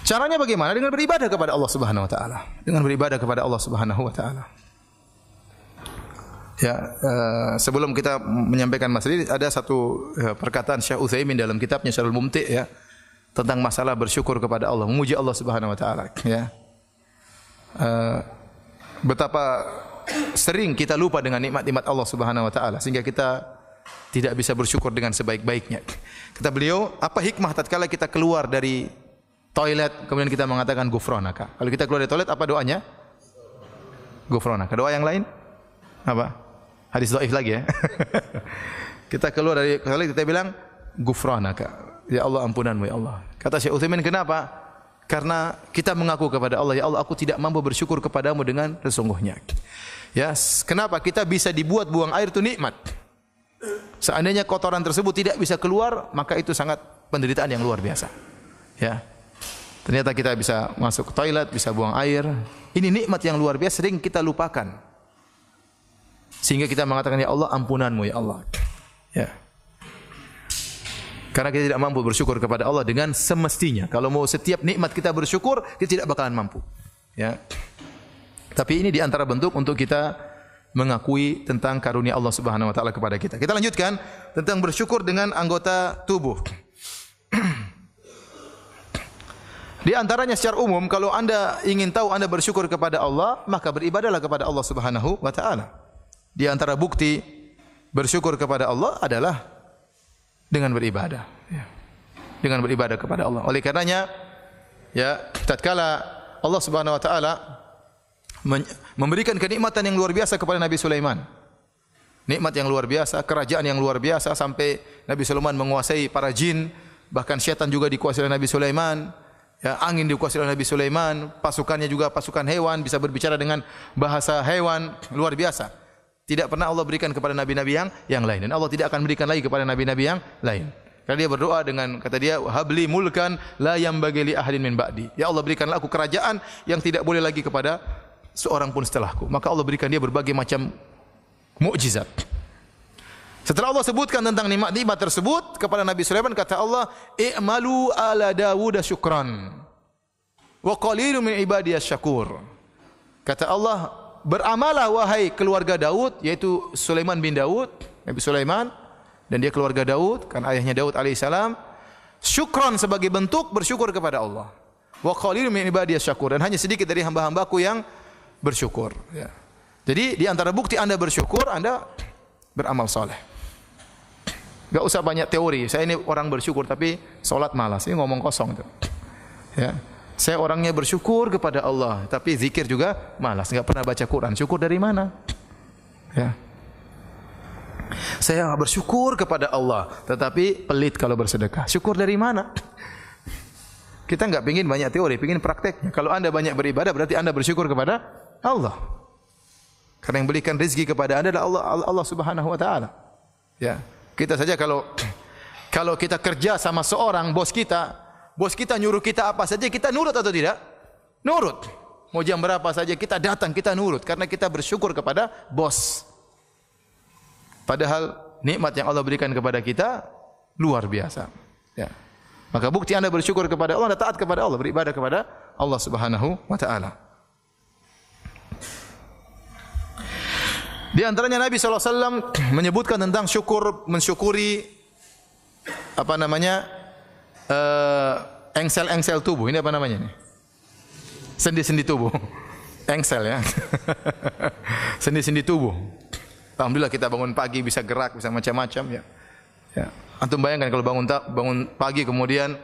Caranya bagaimana? Dengan beribadah kepada Allah Subhanahu wa taala. Dengan beribadah kepada Allah Subhanahu wa taala. Ya, sebelum kita menyampaikan masalah ini, ada satu perkataan Syekh Utsaimin dalam kitabnya Syarhul Mumti' ya, tentang masalah bersyukur kepada Allah, memuji Allah Subhanahu wa taala, ya. Betapa sering kita lupa dengan nikmat-nikmat Allah Subhanahu wa taala sehingga kita tidak bisa bersyukur dengan sebaik-baiknya. Kata beliau, apa hikmah tatkala kita keluar dari toilet kemudian kita mengatakan ghufranaka. Kalau kita keluar dari toilet apa doanya? Ghufranaka. Doa yang lain? Apa? Hadis dhaif lagi ya. Kita keluar dari toilet kita bilang ghufranaka. Ya Allah, ampunanmu ya Allah. Kata Syekh Utsaimin, kenapa? Karena kita mengaku kepada Allah, ya Allah, aku tidak mampu bersyukur kepadamu dengan sesungguhnya. Ya, kenapa? Kita bisa dibuat buang air itu nikmat. Seandainya kotoran tersebut tidak bisa keluar, maka itu sangat penderitaan yang luar biasa. Ya. Ternyata kita bisa masuk ke toilet, bisa buang air. Ini nikmat yang luar biasa, sering kita lupakan. Sehingga kita mengatakan, ya Allah, ampunanmu ya Allah. Ya. Karena kita tidak mampu bersyukur kepada Allah dengan semestinya. Kalau mau setiap nikmat kita bersyukur, kita tidak bakalan mampu. Ya. Tapi ini di antara bentuk untuk kita mengakui tentang karunia Allah Subhanahu wa taala kepada kita. Kita lanjutkan tentang bersyukur dengan anggota tubuh. Di antaranya secara umum, kalau Anda ingin tahu Anda bersyukur kepada Allah, maka beribadahlah kepada Allah Subhanahu wa taala. Di antara bukti bersyukur kepada Allah adalah dengan beribadah, ya. Dengan beribadah kepada Allah. Oleh karenanya, ya, tatkala Allah Subhanahu wa taala memberikan kenikmatan yang luar biasa kepada Nabi Sulaiman. Nikmat yang luar biasa, kerajaan yang luar biasa sampai Nabi Sulaiman menguasai para jin, bahkan syaitan juga dikuasai oleh Nabi Sulaiman. Ya, angin dikuasai oleh Nabi Sulaiman, pasukannya juga pasukan hewan, bisa berbicara dengan bahasa hewan, luar biasa. Tidak pernah Allah berikan kepada nabi-nabi yang lain, dan Allah tidak akan berikan lagi kepada nabi-nabi yang lain. Karena dia berdoa dengan kata dia, habli mulkan la yambagi li ahadin min ba'di. Ya Allah, berikanlah aku kerajaan yang tidak boleh lagi kepada seorang pun setelahku. Maka Allah berikan dia berbagai macam mukjizat. Setelah Allah sebutkan tentang nikmat-nikmat tersebut kepada Nabi Sulaiman, kata Allah, i'malu ala Dawud syukran wa qalilun min ibadiyas syakur. Kata Allah, beramalah wahai keluarga Daud, yaitu Sulaiman bin Daud, Nabi Sulaiman dan dia keluarga Daud, kan ayahnya Daud alaihissalam, syukran sebagai bentuk bersyukur kepada Allah. Wa qalilun min ibadiyas syakur, dan hanya sedikit dari hamba-hambaku yang bersyukur, ya. Jadi di antara bukti Anda bersyukur, Anda beramal saleh. Enggak usah banyak teori. Saya ini orang bersyukur tapi salat malas. Ini ngomong kosong itu. Ya. Saya orangnya bersyukur kepada Allah, tapi zikir juga malas, enggak pernah baca Quran. Syukur dari mana? Ya. Saya bersyukur kepada Allah, tetapi pelit kalau bersedekah. Syukur dari mana? Kita enggak pengin banyak teori, pengin prakteknya. Kalau Anda banyak beribadah, berarti Anda bersyukur kepada Allah. Karena yang berikan rezeki kepada Anda adalah Allah Subhanahu wa taala. Ya. Kita saja kalau kita kerja sama seorang bos kita nyuruh kita apa saja, kita nurut atau tidak? Nurut. Mau jam berapa saja kita datang, kita nurut karena kita bersyukur kepada bos. Padahal nikmat yang Allah berikan kepada kita luar biasa. Ya. Maka bukti Anda bersyukur kepada Allah, Anda taat kepada Allah, beribadah kepada Allah Subhanahu wa taala. Di antaranya Nabi SAW menyebutkan tentang mensyukuri engsel-engsel tubuh. Ini apa namanya ini? Sendi-sendi tubuh. Engsel ya. Sendi-sendi tubuh. Alhamdulillah kita bangun pagi bisa gerak, bisa macam-macam ya. Ya. Antum bayangkan kalau bangun pagi kemudian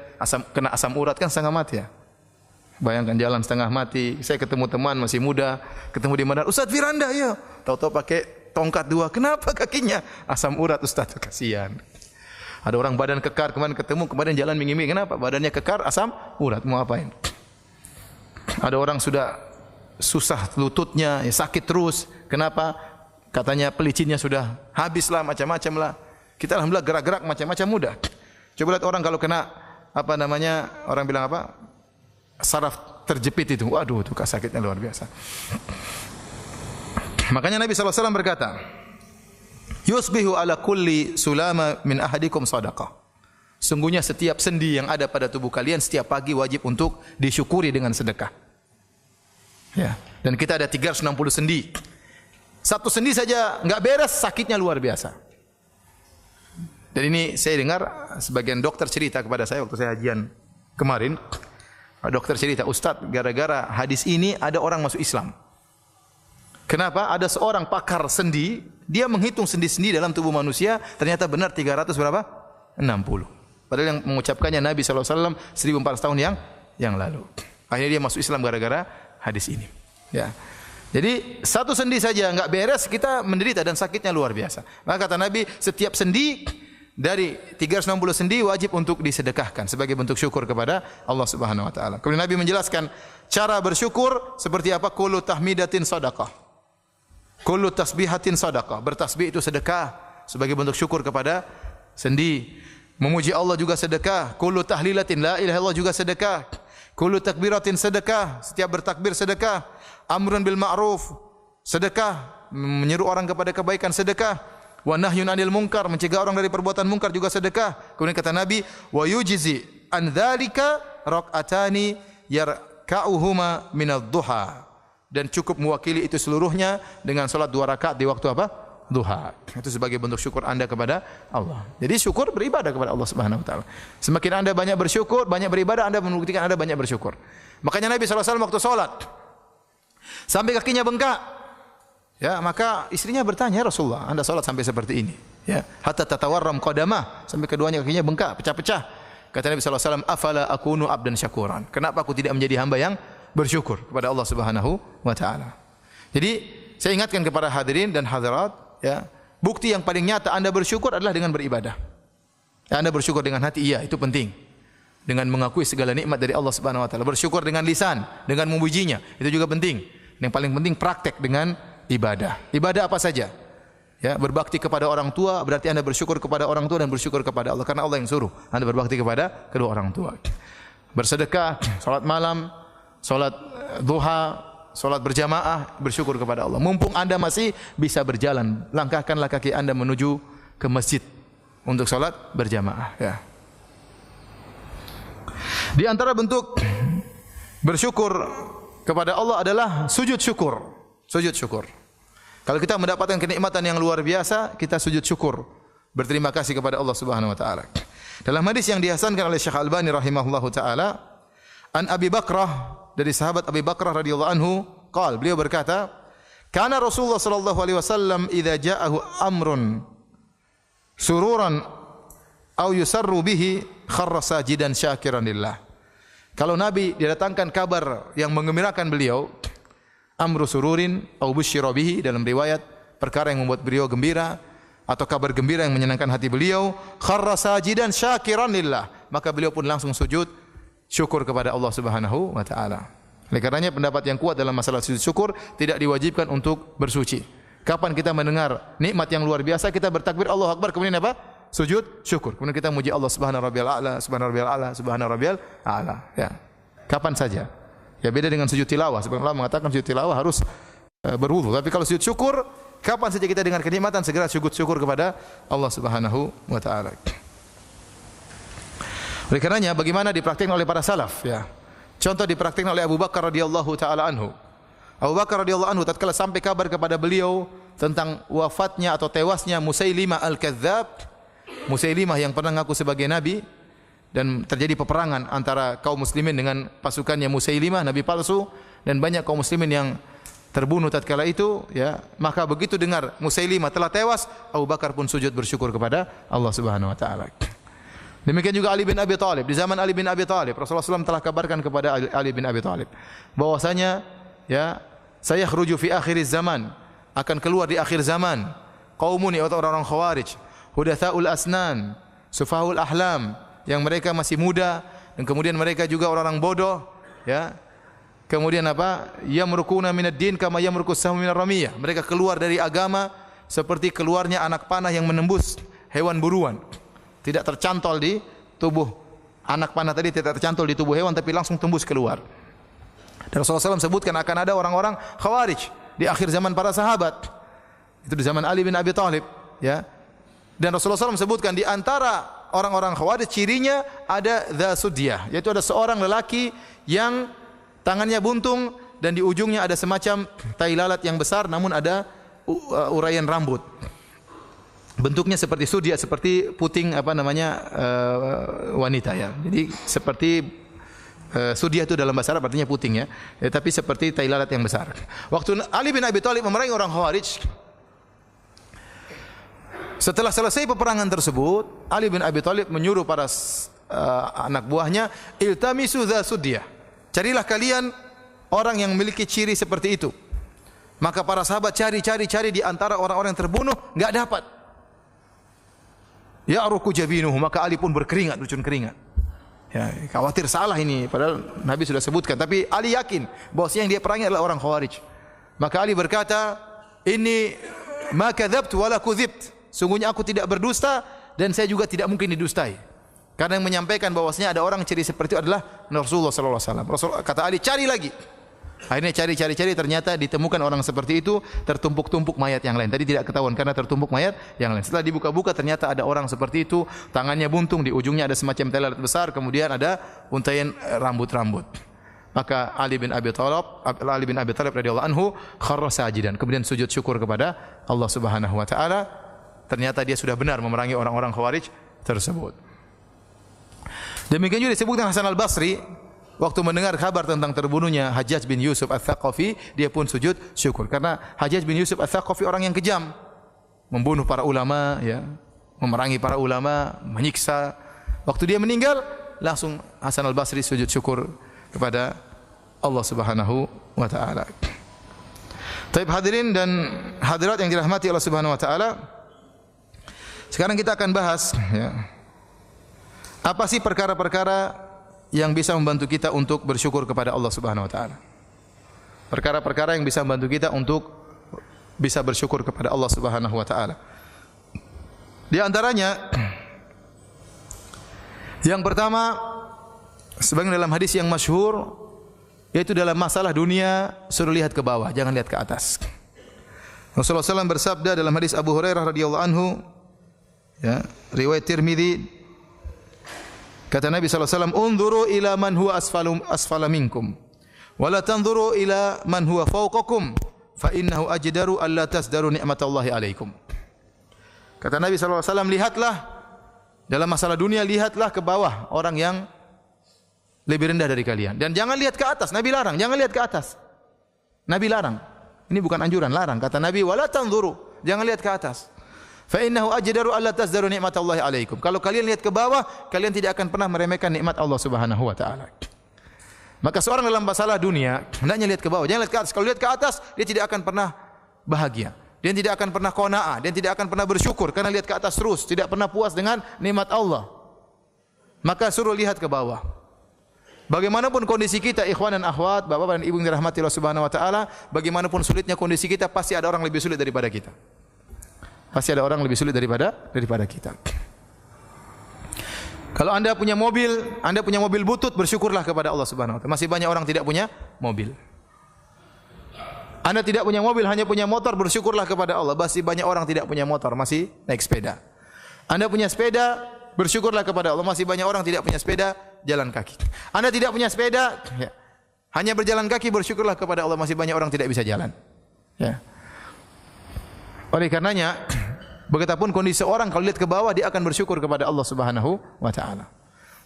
kena asam urat kan setengah mati ya. Bayangkan jalan setengah mati. Saya ketemu teman masih muda, ketemu di mana? Ustaz Firanda ya. Tahu-tahu pakai tongkat 2. Kenapa kakinya? Asam urat Ustaz, kasihan. Ada orang badan kekar kemarin ketemu, kemarin jalan mingi-mingi. Kenapa? Badannya kekar, asam urat. Mau apain? Ada orang sudah susah lututnya, ya, sakit terus. Kenapa? Katanya pelicinnya sudah habislah, macam-macam lah. Kita alhamdulillah gerak-gerak macam-macam mudah. Coba lihat orang kalau kena orang bilang apa? Saraf terjepit itu. Waduh, itu sakitnya luar biasa. Makanya Nabi SAW berkata, Yusbihu ala kulli sulama min ahadikum sadaqah. Sungguhnya setiap sendi yang ada pada tubuh kalian setiap pagi wajib untuk disyukuri dengan sedekah. Ya, dan kita ada 360 sendi. Satu sendi saja enggak beres, sakitnya luar biasa. Dan ini saya dengar sebagian dokter cerita kepada saya waktu saya hajian kemarin. Dokter cerita, Ustaz, gara-gara hadis ini ada orang masuk Islam. Kenapa? Ada seorang pakar sendi, dia menghitung sendi-sendi dalam tubuh manusia, ternyata benar 300 berapa? 60. Padahal yang mengucapkannya Nabi SAW 1400 tahun yang lalu. Akhirnya dia masuk Islam gara-gara hadis ini. Ya. Jadi satu sendi saja enggak beres, kita menderita dan sakitnya luar biasa. Maka kata Nabi, setiap sendi dari 360 sendi wajib untuk disedekahkan sebagai bentuk syukur kepada Allah Subhanahu wa taala. Kemudian Nabi menjelaskan cara bersyukur seperti apa? Kullu tahmidatin shadaqah. Kullu tasbihatin shadaqah. Bertasbih itu sedekah sebagai bentuk syukur kepada sendi. Memuji Allah juga sedekah. Kullu tahlilatin la ilaha illallah juga sedekah. Kullu takbiratin sedekah. Setiap bertakbir sedekah. Amrun bil ma'ruf sedekah. Menyeru orang kepada kebaikan sedekah. Wa nahyun 'anil munkar, mencegah orang dari perbuatan munkar juga sedekah. Kemudian kata Nabi, wa yujzi an dzalika rak'atani yarka'uhuma minadh-dhuha. Dan cukup mewakili itu seluruhnya dengan salat 2 rakaat di waktu apa? Duha. Itu sebagai bentuk syukur Anda kepada Allah. Jadi syukur beribadah kepada Allah Subhanahu wa taala. Semakin Anda banyak bersyukur, banyak beribadah, Anda membuktikan Anda banyak bersyukur. Makanya Nabi SAW waktu salat sampai kakinya bengkak. Ya, maka istrinya bertanya, "Ya Rasulullah, Anda salat sampai seperti ini?" Ya, hatta tatawarram qadamah, sampai keduanya kakinya bengkak, pecah-pecah. Kata Nabi sallallahu alaihi wasallam, "Afala akunu abdan syakuran?" Kenapa aku tidak menjadi hamba yang bersyukur kepada Allah Subhanahu wa taala? Jadi, saya ingatkan kepada hadirin dan hadirat, ya, bukti yang paling nyata Anda bersyukur adalah dengan beribadah. Ya, Anda bersyukur dengan hati, iya, itu penting. Dengan mengakui segala nikmat dari Allah Subhanahu wa taala. Bersyukur dengan lisan, dengan memujinya, itu juga penting. Yang paling penting praktek dengan ibadah. Ibadah apa saja? Ya, berbakti kepada orang tua berarti Anda bersyukur kepada orang tua dan bersyukur kepada Allah karena Allah yang suruh Anda berbakti kepada kedua orang tua. Bersedekah, salat malam, salat duha, salat berjamaah, bersyukur kepada Allah. Mumpung Anda masih bisa berjalan, langkahkanlah kaki Anda menuju ke masjid untuk salat berjamaah, ya. Di antara bentuk bersyukur kepada Allah adalah sujud syukur. Sujud syukur. Kalau kita mendapatkan kenikmatan yang luar biasa, kita sujud syukur, berterima kasih kepada Allah Subhanahu wa taala. Dalam hadis yang dihasankan oleh Syekh Albani rahimahullahu taala, an Abi Bakrah, dari sahabat Abi Bakrah radhiyallahu anhu, qala, beliau berkata, "Kana Rasulullah sallallahu alaihi wasallam idza ja'ahu amrun sururan aw yusarru bihi kharra sajidan syakiran lillah." Kalau Nabi didatangkan kabar yang menggembirakan beliau, amru sururin au busyira bihi, dalam riwayat perkara yang membuat beliau gembira atau kabar gembira yang menyenangkan hati beliau, kharra sajidan syakiran lillah, maka beliau pun langsung sujud syukur kepada Allah Subhanahu wa taala. Oleh karenanya pendapat yang kuat dalam masalah sujud syukur tidak diwajibkan untuk bersuci. Kapan kita mendengar nikmat yang luar biasa, kita bertakbir Allahu Akbar, kemudian apa? Sujud syukur. Kemudian kita muji Allah Subhana rabbiyal a'la, subhana rabbiyal a'la, subhana rabbiyal a'la, ya. Kapan saja. Ya, beda dengan sujud tilawah. Sebenarnya Allah mengatakan sujud tilawah harus berwudu. Tapi kalau sujud syukur, kapan saja kita dengar kenikmatan, segera sujud syukur kepada Allah Subhanahu wa taala. Oleh karenanya bagaimana dipraktikkan oleh para salaf, ya. Contoh dipraktikkan oleh Abu Bakar radhiyallahu taala anhu. Abu Bakar radhiyallahu anhu tatkala sampai kabar kepada beliau tentang wafatnya atau tewasnya Musailimah al-Kadzdzab, Musailimah yang pernah mengaku sebagai nabi, dan terjadi peperangan antara kaum muslimin dengan pasukannya Musailimah, nabi palsu, dan banyak kaum muslimin yang terbunuh tatkala itu, ya. Maka begitu dengar Musailimah telah tewas, Abu Bakar pun sujud bersyukur kepada Allah Subhanahu wa taala. Demikian juga Ali bin Abi Thalib. Di zaman Ali bin Abi Thalib, Rasulullah SAW telah kabarkan kepada Ali bin Abi Thalib bahwasanya, ya, saya khruju fi akhiriz zaman, akan keluar di akhir zaman, qaumun, yaitu orang-orang Khawarij, hudatsaul asnan, sufahaul ahlam, yang mereka masih muda dan kemudian mereka juga orang-orang bodoh, ya. Kemudian apa? Yamrukuna minad din kama yamrukus sahmu minar ramiyah. Mereka keluar dari agama seperti keluarnya anak panah yang menembus hewan buruan. Tidak tercantol di tubuh anak panah tadi, tidak tercantol di tubuh hewan, tapi langsung tembus keluar. Dan Rasulullah SAW sebutkan akan ada orang-orang Khawarij di akhir zaman para sahabat. Itu di zaman Ali bin Abi Thalib, ya. Dan Rasulullah SAW sebutkan di antara orang-orang Khawarij cirinya ada dzasudyah, yaitu ada seorang lelaki yang tangannya buntung dan di ujungnya ada semacam tai lalat yang besar namun ada uraian rambut. Bentuknya seperti sudyah, seperti puting wanita ya. Jadi seperti sudyah itu dalam bahasa Arab artinya puting ya. Tapi seperti tai lalat yang besar. Waktu Ali bin Abi Thalib memerangi orang Khawarij, setelah selesai peperangan tersebut, Ali bin Abi Thalib menyuruh para anak buahnya, iltamisu dzasudyah. Carilah kalian orang yang memiliki ciri seperti itu. Maka para sahabat cari di antara orang-orang yang terbunuh, enggak dapat. Ya'ruku jabinuhu, maka Ali pun berkeringat, lucun keringat. Ya, khawatir salah ini, padahal Nabi sudah sebutkan, tapi Ali yakin bahwasanya yang dia perangi adalah orang Khawarij. Maka Ali berkata, "Inni ma kadzabtu wala kudzibt." Sungguhnya aku tidak berdusta dan saya juga tidak mungkin didustai. Karena yang menyampaikan bahwasanya ada orang ciri seperti itu adalah Rasulullah sallallahu alaihi wasallam. Rasul kata Ali, "Cari lagi." Akhirnya cari ternyata ditemukan orang seperti itu tertumpuk-tumpuk mayat yang lain. Tadi tidak ketahuan karena tertumpuk mayat yang lain. Setelah dibuka-buka ternyata ada orang seperti itu, tangannya buntung, di ujungnya ada semacam tai lalat besar, kemudian ada untaian rambut-rambut. Maka Ali bin Abi Thalib radhiyallahu anhu kharra sajidan, kemudian sujud syukur kepada Allah Subhanahu wa taala. Ternyata dia sudah benar memerangi orang-orang Khawarij tersebut. Demikian juga disebutkan Hasan al-Basri waktu mendengar kabar tentang terbunuhnya Hajjaj bin Yusuf Ats-Tsaqafi, dia pun sujud syukur karena Hajjaj bin Yusuf Ats-Tsaqafi orang yang kejam, membunuh para ulama ya, memerangi para ulama, menyiksa. Waktu dia meninggal, langsung Hasan al-Basri sujud syukur kepada Allah Subhanahu wa taala. Taib hadirin dan hadirat yang dirahmati Allah Subhanahu wa taala, sekarang kita akan bahas ya, apa sih perkara-perkara yang bisa membantu kita untuk bersyukur kepada Allah Subhanahu wa taala. Perkara-perkara yang bisa membantu kita untuk bisa bersyukur kepada Allah Subhanahu wa taala. Di antaranya yang pertama, sebagaimana dalam hadis yang masyhur, yaitu dalam masalah dunia suruh lihat ke bawah, jangan lihat ke atas. Rasulullah SAW bersabda dalam hadis Abu Hurairah radhiyallahu anhu, ya, riwayat Tirmidzi, kata Nabi SAW, "Unzuru ila man huwa asfala minkum, wa la tanzuru ila man huwa fawqakum, fa innahu ajdaru alla tasdaru ni'matallahi alaikum." Kata Nabi SAW, lihatlah dalam masalah dunia, lihatlah ke bawah orang yang lebih rendah dari kalian, dan jangan lihat ke atas. Nabi larang, jangan lihat ke atas. Nabi larang. Ini bukan anjuran, larang. Kata Nabi, "Wa la tanzuru", jangan lihat ke atas. Fa innahu ajdaru alla tasdaru ni'matallahi alaikum. Kalau kalian lihat ke bawah, kalian tidak akan pernah meremehkan nikmat Allah Subhanahu wa taala. Maka seorang dalam masalah dunia hendaknya lihat ke bawah, jangan lihat ke atas. Kalau lihat ke atas, dia tidak akan pernah bahagia. Dia tidak akan pernah qanaah, dia tidak akan pernah bersyukur karena lihat ke atas terus, tidak pernah puas dengan nikmat Allah. Maka suruh lihat ke bawah. Bagaimanapun kondisi kita, ikhwan dan akhwat, bapak dan ibu yang dirahmati Allah Subhanahu wa taala, bagaimanapun sulitnya kondisi kita, pasti ada orang lebih sulit daripada kita. Pasti ada orang lebih sulit daripada kita. Kalau Anda punya mobil butut, bersyukurlah kepada Allah Subhanahu wa taala. Masih banyak orang tidak punya mobil. Anda tidak punya mobil, hanya punya motor, bersyukurlah kepada Allah. Masih banyak orang tidak punya motor, masih naik sepeda. Anda punya sepeda, bersyukurlah kepada Allah. Masih banyak orang tidak punya sepeda, jalan kaki. Anda tidak punya sepeda, ya, hanya berjalan kaki, bersyukurlah kepada Allah. Masih banyak orang tidak bisa jalan. Ya. Oleh karenanya, bagaimanapun kondisi orang, kalau lihat ke bawah dia akan bersyukur kepada Allah Subhanahu wa taala.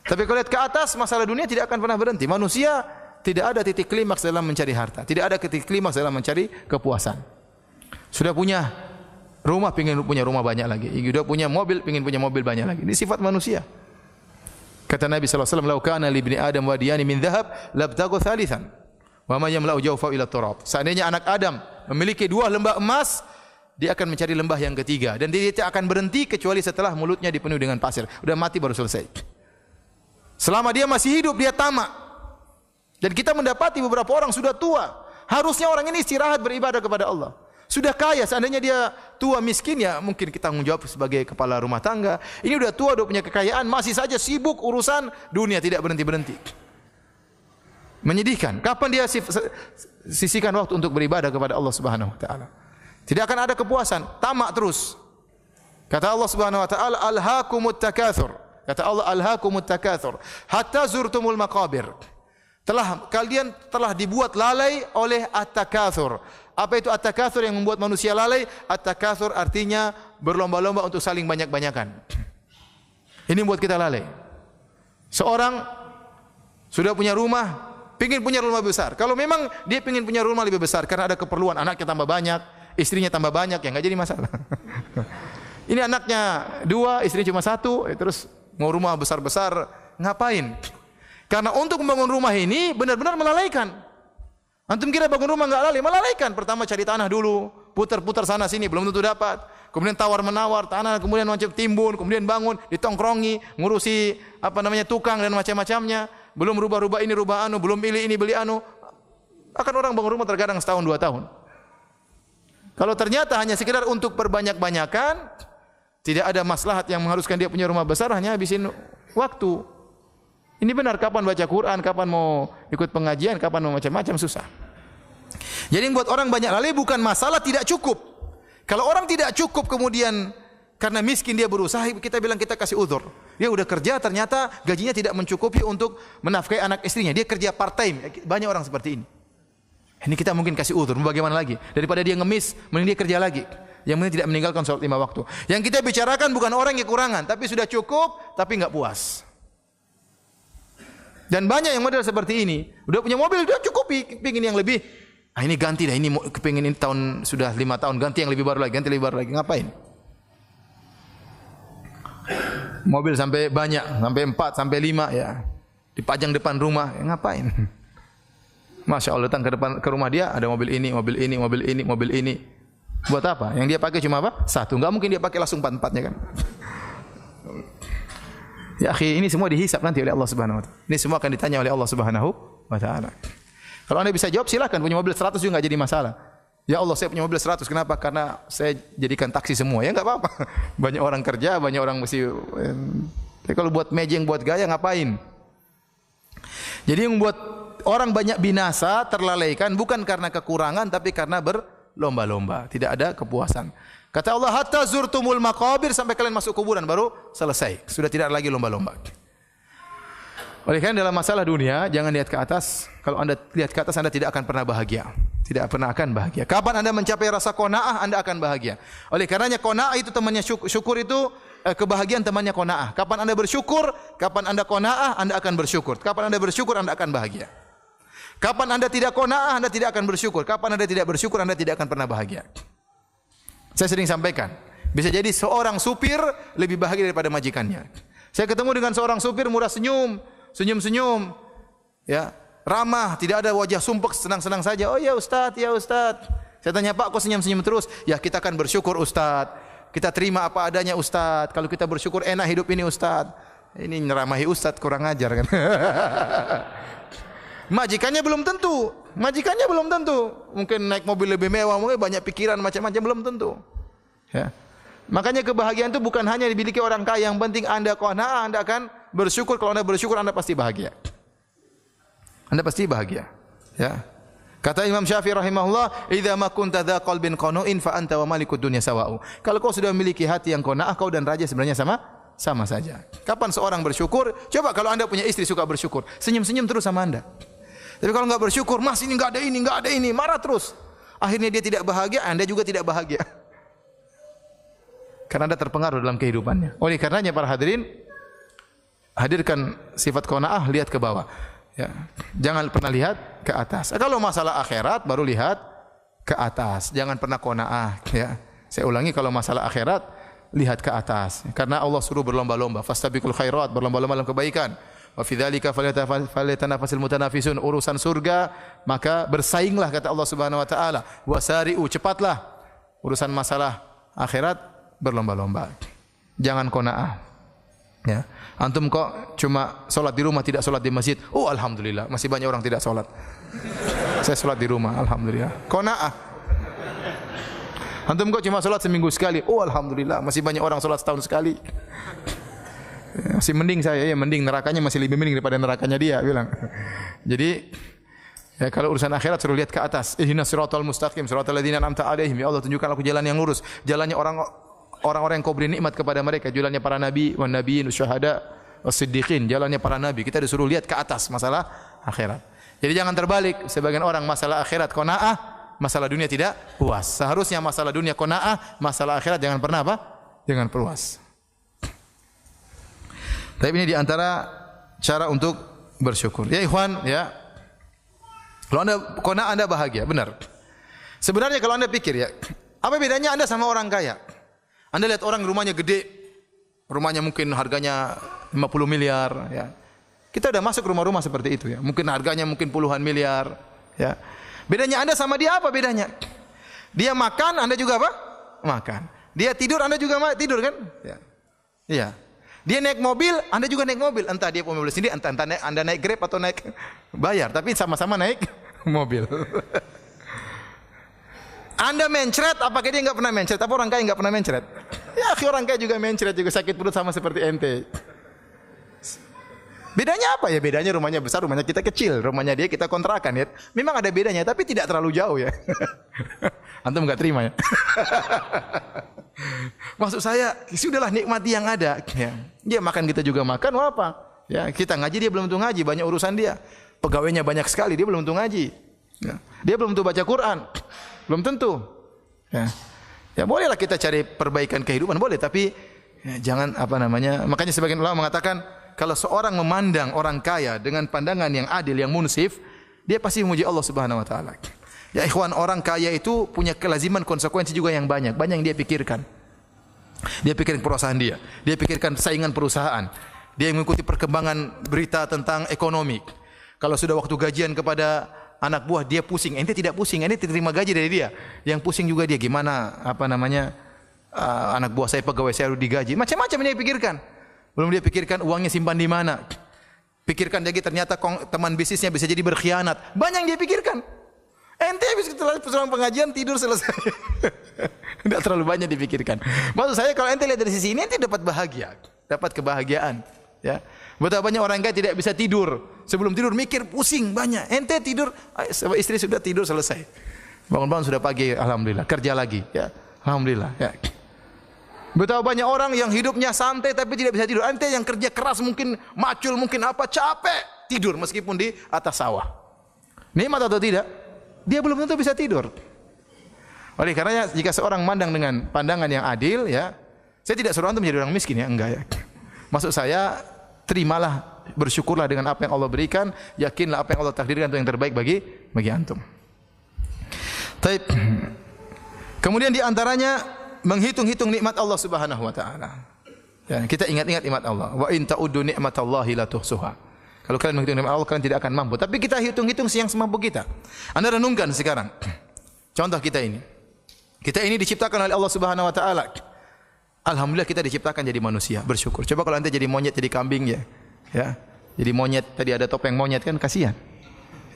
Tapi kalau lihat ke atas, masalah dunia tidak akan pernah berhenti. Manusia tidak ada titik klimaks dalam mencari harta, tidak ada titik klimaks dalam mencari kepuasan. Sudah punya rumah, ingin punya rumah banyak lagi. Sudah punya mobil, ingin punya mobil banyak lagi. Ini sifat manusia. Kata Nabi sallallahu alaihi wasallam, "Lau kana li ibni Adam wadiyani min dhahab, labtaghu thalithan. Wa ma yamla'u jawfa ila turab." Seandainya anak Adam memiliki 2 lembah emas, dia akan mencari lembah yang ketiga, dan dia tidak akan berhenti kecuali setelah mulutnya dipenuhi dengan pasir. Udah mati baru selesai. Selama dia masih hidup dia tamak. Dan kita mendapati beberapa orang sudah tua, harusnya orang ini istirahat beribadah kepada Allah. Sudah kaya, seandainya dia tua miskin, ya mungkin kita tanggung jawab sebagai kepala rumah tangga. Ini udah tua, udah punya kekayaan, masih saja sibuk urusan dunia, tidak berhenti-berhenti. Menyedihkan. Kapan dia sisihkan waktu untuk beribadah kepada Allah Subhanahu wa taala? Tidak akan ada kepuasan, tamak terus. Kata Allah Subhanahu wa taala, alhaakumut takatsur. Kata Allah, alhaakumut takatsur hatta zurtumul maqabir. Kalian telah dibuat lalai oleh at-takatsur. Apa itu at-takatsur yang membuat manusia lalai? At-takatsur artinya berlomba-lomba untuk saling banyak-banyakan. Ini membuat kita lalai. Seorang sudah punya rumah, pingin punya rumah besar. Kalau memang dia pingin punya rumah lebih besar karena ada keperluan, anaknya tambah banyak, istrinya tambah banyak, ya nggak jadi masalah. Ini anaknya 2, istrinya cuma 1, terus mau rumah besar-besar, ngapain? Karena untuk membangun rumah ini benar-benar melalaikan. Antum kira bangun rumah enggak lalai? Melalaikan. Pertama cari tanah dulu, putar-putar sana sini, belum tentu dapat. Kemudian tawar-menawar tanah, kemudian macam timbun, kemudian bangun, ditongkrongi, ngurusi tukang dan macam-macamnya. Belum rubah-rubah ini, rubah anu, belum pilih ini, beli anu. Akan orang bangun rumah terkadang setahun 2 tahun. Kalau ternyata hanya sekedar untuk berbanyak-banyakan, tidak ada maslahat yang mengharuskan dia punya rumah besar, hanya habisin waktu. Ini benar, kapan baca Quran, kapan mau ikut pengajian, kapan mau macam-macam, susah. Jadi yang buat orang banyak lalai bukan masalah tidak cukup. Kalau orang tidak cukup kemudian karena miskin dia berusaha, kita bilang kita kasih uzur. Dia udah kerja ternyata gajinya tidak mencukupi untuk menafkahi anak istrinya. Dia kerja part time. Banyak orang seperti ini. Ini kita mungkin kasih uzur. Bagaimana lagi? Daripada dia ngemis, mending dia kerja lagi. Yang penting tidak meninggalkan sholat 5 waktu. Yang kita bicarakan bukan orang yang kekurangan, tapi sudah cukup tapi enggak puas. Dan banyak yang model seperti ini. Udah punya mobil, udah cukupi, pingin yang lebih. Ah ini ganti dah, ini kepingin ini tahun sudah 5 tahun, ganti yang lebih baru lagi, ganti lebih baru lagi. Ngapain? Mobil sampai banyak, sampai 4, sampai 5 ya. Dipajang depan rumah, ya ngapain? Masya Allah, datang ke rumah dia ada mobil ini, mobil ini, mobil ini, mobil ini. Buat apa? Yang dia pakai cuma apa? 1. Enggak mungkin dia pakai langsung 4-4-nya kan. Ya akhi, ini semua dihisab nanti oleh Allah Subhanahu wa taala. Ini semua akan ditanya oleh Allah Subhanahu wa taala. Kalau Anda bisa jawab silakan, punya mobil 100 juga enggak jadi masalah. Ya Allah, saya punya mobil 100, kenapa? Karena saya jadikan taksi semua. Ya enggak apa-apa. Banyak orang kerja, banyak orang mesti kalau buat mejeng, buat gaya ngapain? Jadi yang membuat orang banyak binasa, terlalaikan bukan karena kekurangan tapi karena berlomba-lomba, tidak ada kepuasan. Kata Allah, hatta zurtumul maqabir, sampai kalian masuk kuburan baru selesai. Sudah tidak lagi lomba-lomba. Oleh karena dalam masalah dunia, jangan lihat ke atas. Kalau Anda lihat ke atas, Anda tidak akan pernah bahagia. Tidak pernah akan bahagia. Kapan Anda mencapai rasa qanaah, Anda akan bahagia. Oleh karenanya qanaah itu temannya syukur itu kebahagiaan temannya qanaah. Kapan Anda bersyukur, kapan Anda qanaah, Anda akan bersyukur. Kapan Anda bersyukur, Anda akan bahagia. Kapan Anda tidak qanaah, Anda tidak akan bersyukur. Kapan Anda tidak bersyukur, Anda tidak akan pernah bahagia. Saya sering sampaikan, bisa jadi seorang supir lebih bahagia daripada majikannya. Saya ketemu dengan seorang supir murah senyum, senyum-senyum, ya, ramah, tidak ada wajah sumpek, senang-senang saja. Oh ya Ustaz, ya Ustaz. Saya tanya, Pak, kok senyum-senyum terus? Ya kita akan bersyukur Ustaz. Kita terima apa adanya Ustaz. Kalau kita bersyukur enak hidup ini Ustaz. Ini nyeramahi Ustaz, kurang ajar kan. Majikannya belum tentu. Majikannya belum tentu. Mungkin naik mobil lebih mewah, mungkin banyak pikiran macam-macam, belum tentu. Ya. Makanya kebahagiaan itu bukan hanya dimiliki orang kaya. Yang penting Anda qanaah, Anda akan bersyukur. Kalau Anda bersyukur, Anda pasti bahagia. Anda pasti bahagia. Ya. Kata Imam Syafi'i rahimahullah, "Idza ma kunta dza qalbin qanu'in fa anta wa malikud dunya sawa'u." Kalau kau sudah memiliki hati yang qanaah, kau dan raja sebenarnya sama saja. Kapan seorang bersyukur? Coba kalau Anda punya istri suka bersyukur, senyum-senyum terus sama Anda. Tapi kalau enggak bersyukur, Mas ini enggak ada ini, marah terus. Akhirnya dia tidak bahagia, Anda juga tidak bahagia. Karena Anda terpengaruh dalam kehidupannya. Oleh karenanya para hadirin, hadirkan sifat qanaah, lihat ke bawah. Ya. Jangan pernah lihat ke atas. Kalau masalah akhirat baru lihat ke atas. Jangan pernah qanaah, ya. Saya ulangi, kalau masalah akhirat lihat ke atas. Karena Allah suruh berlomba-lomba, fastabiqul khairat, berlomba-lomba dalam kebaikan. Wa fi dzalika falyatanafasul mutanafisun, urusan surga maka bersainglah kata Allah Subhanahu wa taala. Wasari'u, cepatlah. Urusan masalah akhirat berlomba-lomba. Jangan qanaah. Ya. Antum kok cuma salat di rumah, tidak salat di masjid. Oh alhamdulillah, masih banyak orang tidak salat. Saya salat di rumah, alhamdulillah. Qanaah. Antum kok cuma salat seminggu sekali. Oh alhamdulillah, masih banyak orang salat setahun sekali. Masih mending saya, ya mending, nerakanya masih lebih mending daripada nerakanya dia bilang. Jadi ya, kalau urusan akhirat suruh lihat ke atas. Ihdinas siratal mustaqim, siratal ladzina an'amta 'alaihim. Ya Allah, tunjukkan aku jalan yang lurus. Jalannya orang orang-orang yang kau beri nikmat kepada mereka, jalannya para nabi, wan nabiyyin, syuhada, was-siddiqin, jalannya para nabi. Kita disuruh lihat ke atas masalah akhirat. Jadi jangan terbalik, sebagian orang masalah akhirat qanaah, masalah dunia tidak puas. Seharusnya masalah dunia qanaah, masalah akhirat jangan pernah apa? Jangan puas. Tapi ini di antara cara untuk bersyukur. Ya ikhwan, ya. Kalau Anda qanaah, Anda bahagia, benar. Sebenarnya kalau Anda pikir ya, apa bedanya Anda sama orang kaya? Anda lihat orang rumahnya gede, rumahnya mungkin harganya 50 miliar, ya. Kita sudah masuk rumah-rumah seperti itu ya. Mungkin harganya mungkin puluhan miliar, ya. Bedanya Anda sama dia apa bedanya? Dia makan, Anda juga apa? Makan. Dia tidur, Anda juga tidur kan? Ya. Iya. Dia naik mobil, Anda juga naik mobil. Entah dia punya mobil sendiri, entah Anda naik Grab atau naik bayar, tapi sama-sama naik mobil. Anda mencret, apakah dia enggak pernah mencret? Apa orang kaya enggak pernah mencret? Ya, orang kaya juga mencret, juga sakit perut sama seperti ente. Bedanya apa ya? Bedanya rumahnya besar, rumahnya kita kecil. Rumahnya dia kita kontrakan ya. Memang ada bedanya, tapi tidak terlalu jauh ya. Antum enggak terima ya? Maksud saya, sudahlah nikmati yang ada. Ya. Dia makan, kita juga makan, apa? Ya, kita ngaji, dia belum tentu ngaji, banyak urusan dia. Pegawainya banyak sekali, dia belum tentu ngaji. Ya. Dia belum tentu baca Quran. Belum tentu. Ya. Ya bolehlah kita cari perbaikan kehidupan, boleh, tapi ya, jangan apa namanya. Makanya sebagian ulama mengatakan kalau seorang memandang orang kaya dengan pandangan yang adil, yang munsif, dia pasti memuji Allah Subhanahu wa taala. Ya ikhwan, orang kaya itu punya kelaziman konsekuensi juga yang banyak yang dia pikirkan. Dia pikirkan perusahaan dia pikirkan saingan perusahaan. Dia mengikuti perkembangan berita tentang ekonomi. Kalau sudah waktu gajian kepada anak buah, dia pusing. Ente tidak pusing, ente terima gaji dari dia. Yang pusing juga dia, gimana apa namanya anak buah saya, pegawai saya harus digaji. Macam-macam dia pikirkan. Belum dia pikirkan uangnya simpan di mana. Pikirkan lagi ternyata teman bisnisnya bisa jadi berkhianat. Banyak yang dia pikirkan. Ente habis setelah pengajian tidur selesai. Tidak terlalu banyak dipikirkan. Maksud saya kalau ente lihat dari sisi ini, ente dapat bahagia, dapat kebahagiaan. Ya. Betapa banyak orang kaya tidak bisa tidur. Sebelum tidur mikir pusing banyak. Ente tidur, istri sudah tidur selesai. Bangun-bangun sudah pagi, alhamdulillah. Kerja lagi, ya. Alhamdulillah. Ya. Betapa banyak orang yang hidupnya santai tapi tidak bisa tidur. Ente yang kerja keras mungkin macul, mungkin apa, capek tidur meskipun di atas sawah. Nikmat atau tidak? Dia belum tentu bisa tidur. Oleh karenanya jika seorang mandang dengan pandangan yang adil, ya, saya tidak suruh antum menjadi orang miskin ya, enggak ya. Maksud saya, terimalah, bersyukurlah dengan apa yang Allah berikan, yakinlah apa yang Allah takdirkan itu yang terbaik bagi antum. Taib. Kemudian di antaranya menghitung-hitung nikmat Allah Subhanahu wa taala. Ya, kita ingat-ingat nikmat Allah. Wa in ta'uddu nikmatallahi la tuhsuha. Kalau kalian menghitung nikmat Allah, kalian tidak akan mampu. Tapi kita hitung-hitung yang semampu kita. Anda renungkan sekarang. Contoh kita ini. Kita ini diciptakan oleh Allah Subhanahu wa taala. Alhamdulillah kita diciptakan jadi manusia, bersyukur. Coba kalau anda jadi monyet, jadi kambing ya. Ya. Jadi monyet, tadi ada topeng monyet kan kasihan.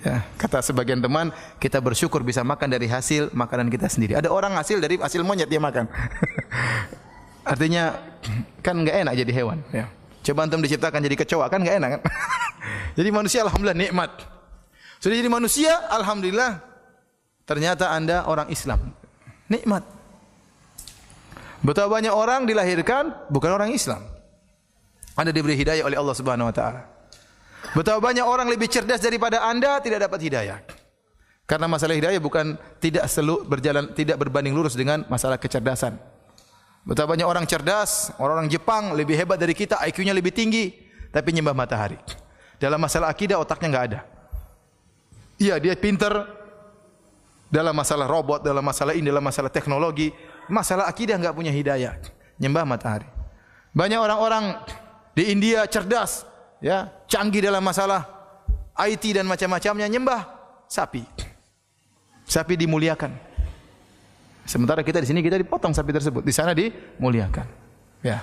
Ya, kata sebagian teman, kita bersyukur bisa makan dari hasil makanan kita sendiri. Ada orang dari hasil monyet dia makan. Artinya kan enggak enak jadi hewan, ya. Coba antum diciptakan jadi kecoa kan enggak enak kan? Jadi manusia alhamdulillah nikmat. Sudah jadi manusia alhamdulillah ternyata anda orang Islam. Nikmat. Betapa banyak orang dilahirkan bukan orang Islam. Anda diberi hidayah oleh Allah Subhanahu wa taala. Betapa banyak orang lebih cerdas daripada Anda tidak dapat hidayah. Karena masalah hidayah bukan tidak berbanding lurus dengan masalah kecerdasan. Betapa banyak orang cerdas, orang-orang Jepang lebih hebat dari kita, IQ-nya lebih tinggi, tapi nyembah matahari. Dalam masalah akidah otaknya enggak ada. Iya, dia pintar dalam masalah robot, dalam masalah ini, dalam masalah teknologi, masalah akidah enggak punya hidayah, nyembah matahari. Banyak orang-orang di India cerdas, ya, canggih dalam masalah IT dan macam-macamnya, nyembah sapi. Sapi dimuliakan. Sementara kita di sini kita dipotong sapi tersebut, di sana dimuliakan. Ya.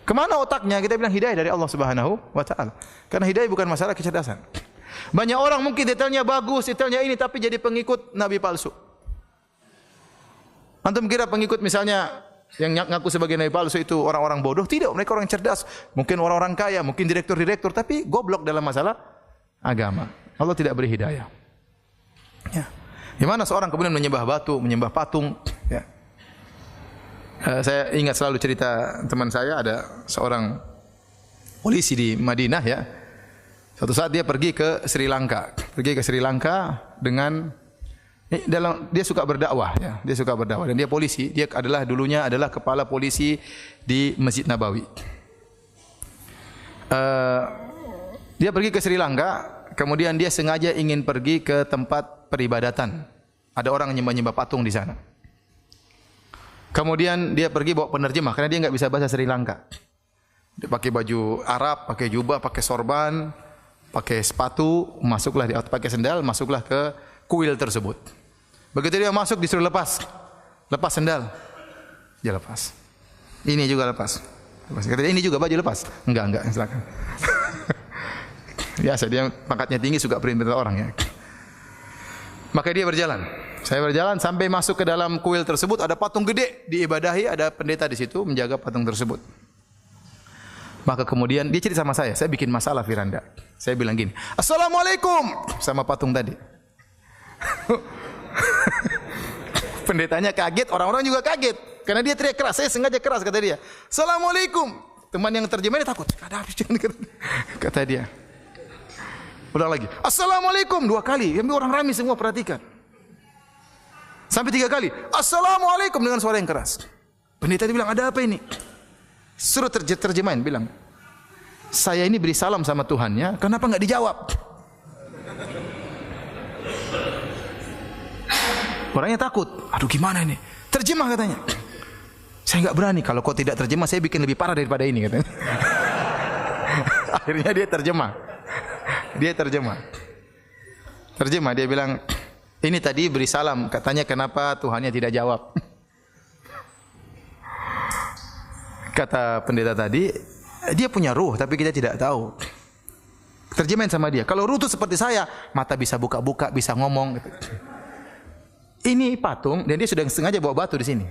Kemana otaknya? Kita bilang hidayah dari Allah Subhanahu wa taala. Karena hidayah bukan masalah kecerdasan. Banyak orang mungkin detailnya bagus, detailnya ini, tapi jadi pengikut nabi palsu. Antum kira pengikut misalnya yang ngaku sebagai nabi palsu itu orang-orang bodoh? Tidak, mereka orang cerdas. Mungkin orang-orang kaya, mungkin direktur-direktur, tapi goblok dalam masalah agama. Allah tidak beri hidayah. Ya. Di mana seorang kemudian menyembah batu, menyembah patung, ya. Saya ingat selalu cerita teman saya, ada seorang polisi di Madinah ya. Suatu saat dia pergi ke Sri Lanka. Pergi ke Sri Lanka dengan dia suka berdakwah ya. Dia suka berdakwah dan dia polisi. Dia dulunya adalah kepala polisi di Masjid Nabawi. Dia pergi ke Sri Lanka, kemudian dia sengaja ingin pergi ke tempat peribadatan. Ada orang nyembah-nyembah patung di sana. Kemudian dia pergi bawa penerjemah karena dia enggak bisa bahasa Sri Lanka. Dia pakai baju Arab, pakai jubah, pakai sorban, pakai sepatu, masuklah pakai sendal, masuklah ke kuil tersebut. Begitu dia masuk disuruh lepas sendal. Dia lepas. Ini juga lepas. Kata dia, ini juga baju lepas. Enggak, silakan. Biasa dia pangkatnya tinggi, suka perintah orang ya. Maka dia berjalan. Saya berjalan sampai masuk ke dalam kuil tersebut, ada patung gede diibadahi, ada pendeta di situ menjaga patung tersebut. Maka kemudian dia cerita sama saya bikin masalah Firanda. Saya bilang gini, "Assalamualaikum," sama patung tadi. Pendetanya kaget, orang-orang juga kaget karena dia teriak keras. Saya sengaja keras kata dia. "Assalamualaikum." Teman yang terjemahnya takut. Kata dia. Ulang lagi. "Assalamualaikum," 2 kali. Yang orang ramai semua perhatikan. Sampai 3 kali. "Assalamualaikum," dengan suara yang keras. Pendeta dia bilang, "Ada apa ini?" Suruh terjemahin, bilang, "Saya ini beri salam sama Tuhannya, kenapa enggak dijawab?" Orangnya takut. Aduh gimana ini? Terjemah katanya. "Saya enggak berani, kalau kau tidak terjemah saya bikin lebih parah daripada ini," katanya. Akhirnya dia terjemah. Terjemah, dia bilang, "Ini tadi beri salam, katanya kenapa Tuhannya tidak jawab?" Kata pendeta tadi, dia punya ruh tapi kita tidak tahu. Terjemahin sama dia, kalau ruh itu seperti saya, mata bisa buka-buka, bisa ngomong. Ini patung, dan dia sudah sengaja bawa batu di sini.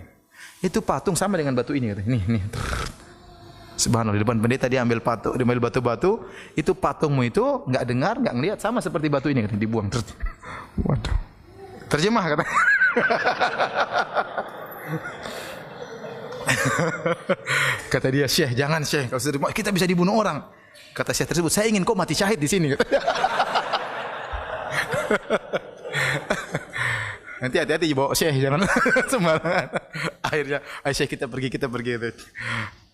Itu patung sama dengan batu ini. Nih. Subhanallah, di depan pendeta dia ambil batu-batu. Itu patungmu itu nggak dengar, nggak ngelihat, sama seperti batu ini, dibuang. Waduh. Terjemah kata. Kata dia, "Syekh, jangan Syekh, kita bisa dibunuh orang." Kata Syekh tersebut, "Saya ingin kau mati syahid di sini." Nanti hati-hati bawa Syekh, jangan sembarangan. Akhirnya, "Ayo Syekh, kita pergi.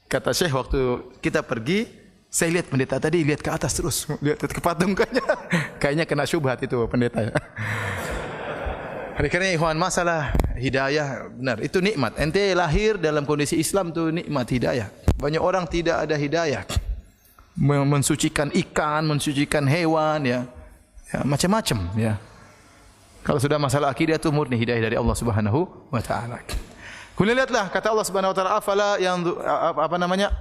Kata Syekh, waktu kita pergi, saya lihat pendeta tadi lihat ke atas terus, lihat ke patung kayaknya kena syubhat itu pendeta ya. Karena ikhwan, masalah hidayah benar, itu nikmat. Ente lahir dalam kondisi Islam itu nikmat hidayah. Banyak orang tidak ada hidayah. Mensucikan ikan, mensucikan hewan ya macam-macam ya. Kalau sudah masalah akidah itu murni hidayah dari Allah Subhanahu wa taala. Kemudian lihatlah kata Allah Subhanahu wa taala, "Afala yang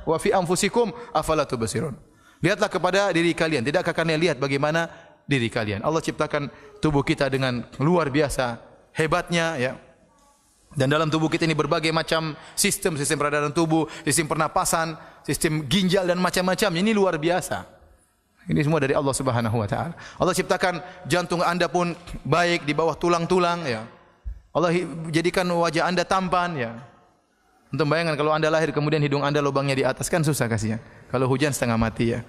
wa fi anfusikum afala tubsirun." Lihatlah kepada diri kalian, tidakkah kalian lihat bagaimana diri kalian? Allah ciptakan tubuh kita dengan luar biasa hebatnya ya. Dan dalam tubuh kita ini berbagai macam sistem peredaran tubuh, sistem pernapasan, sistem ginjal dan macam-macam. Ini luar biasa. Ini semua dari Allah Subhanahu wa taala. Allah ciptakan jantung Anda pun baik di bawah tulang-tulang ya. Allah jadikan wajah Anda tampan ya. Untuk bayangkan kalau Anda lahir kemudian hidung Anda lubangnya di atas, kan susah kasihan. Kalau hujan setengah mati ya.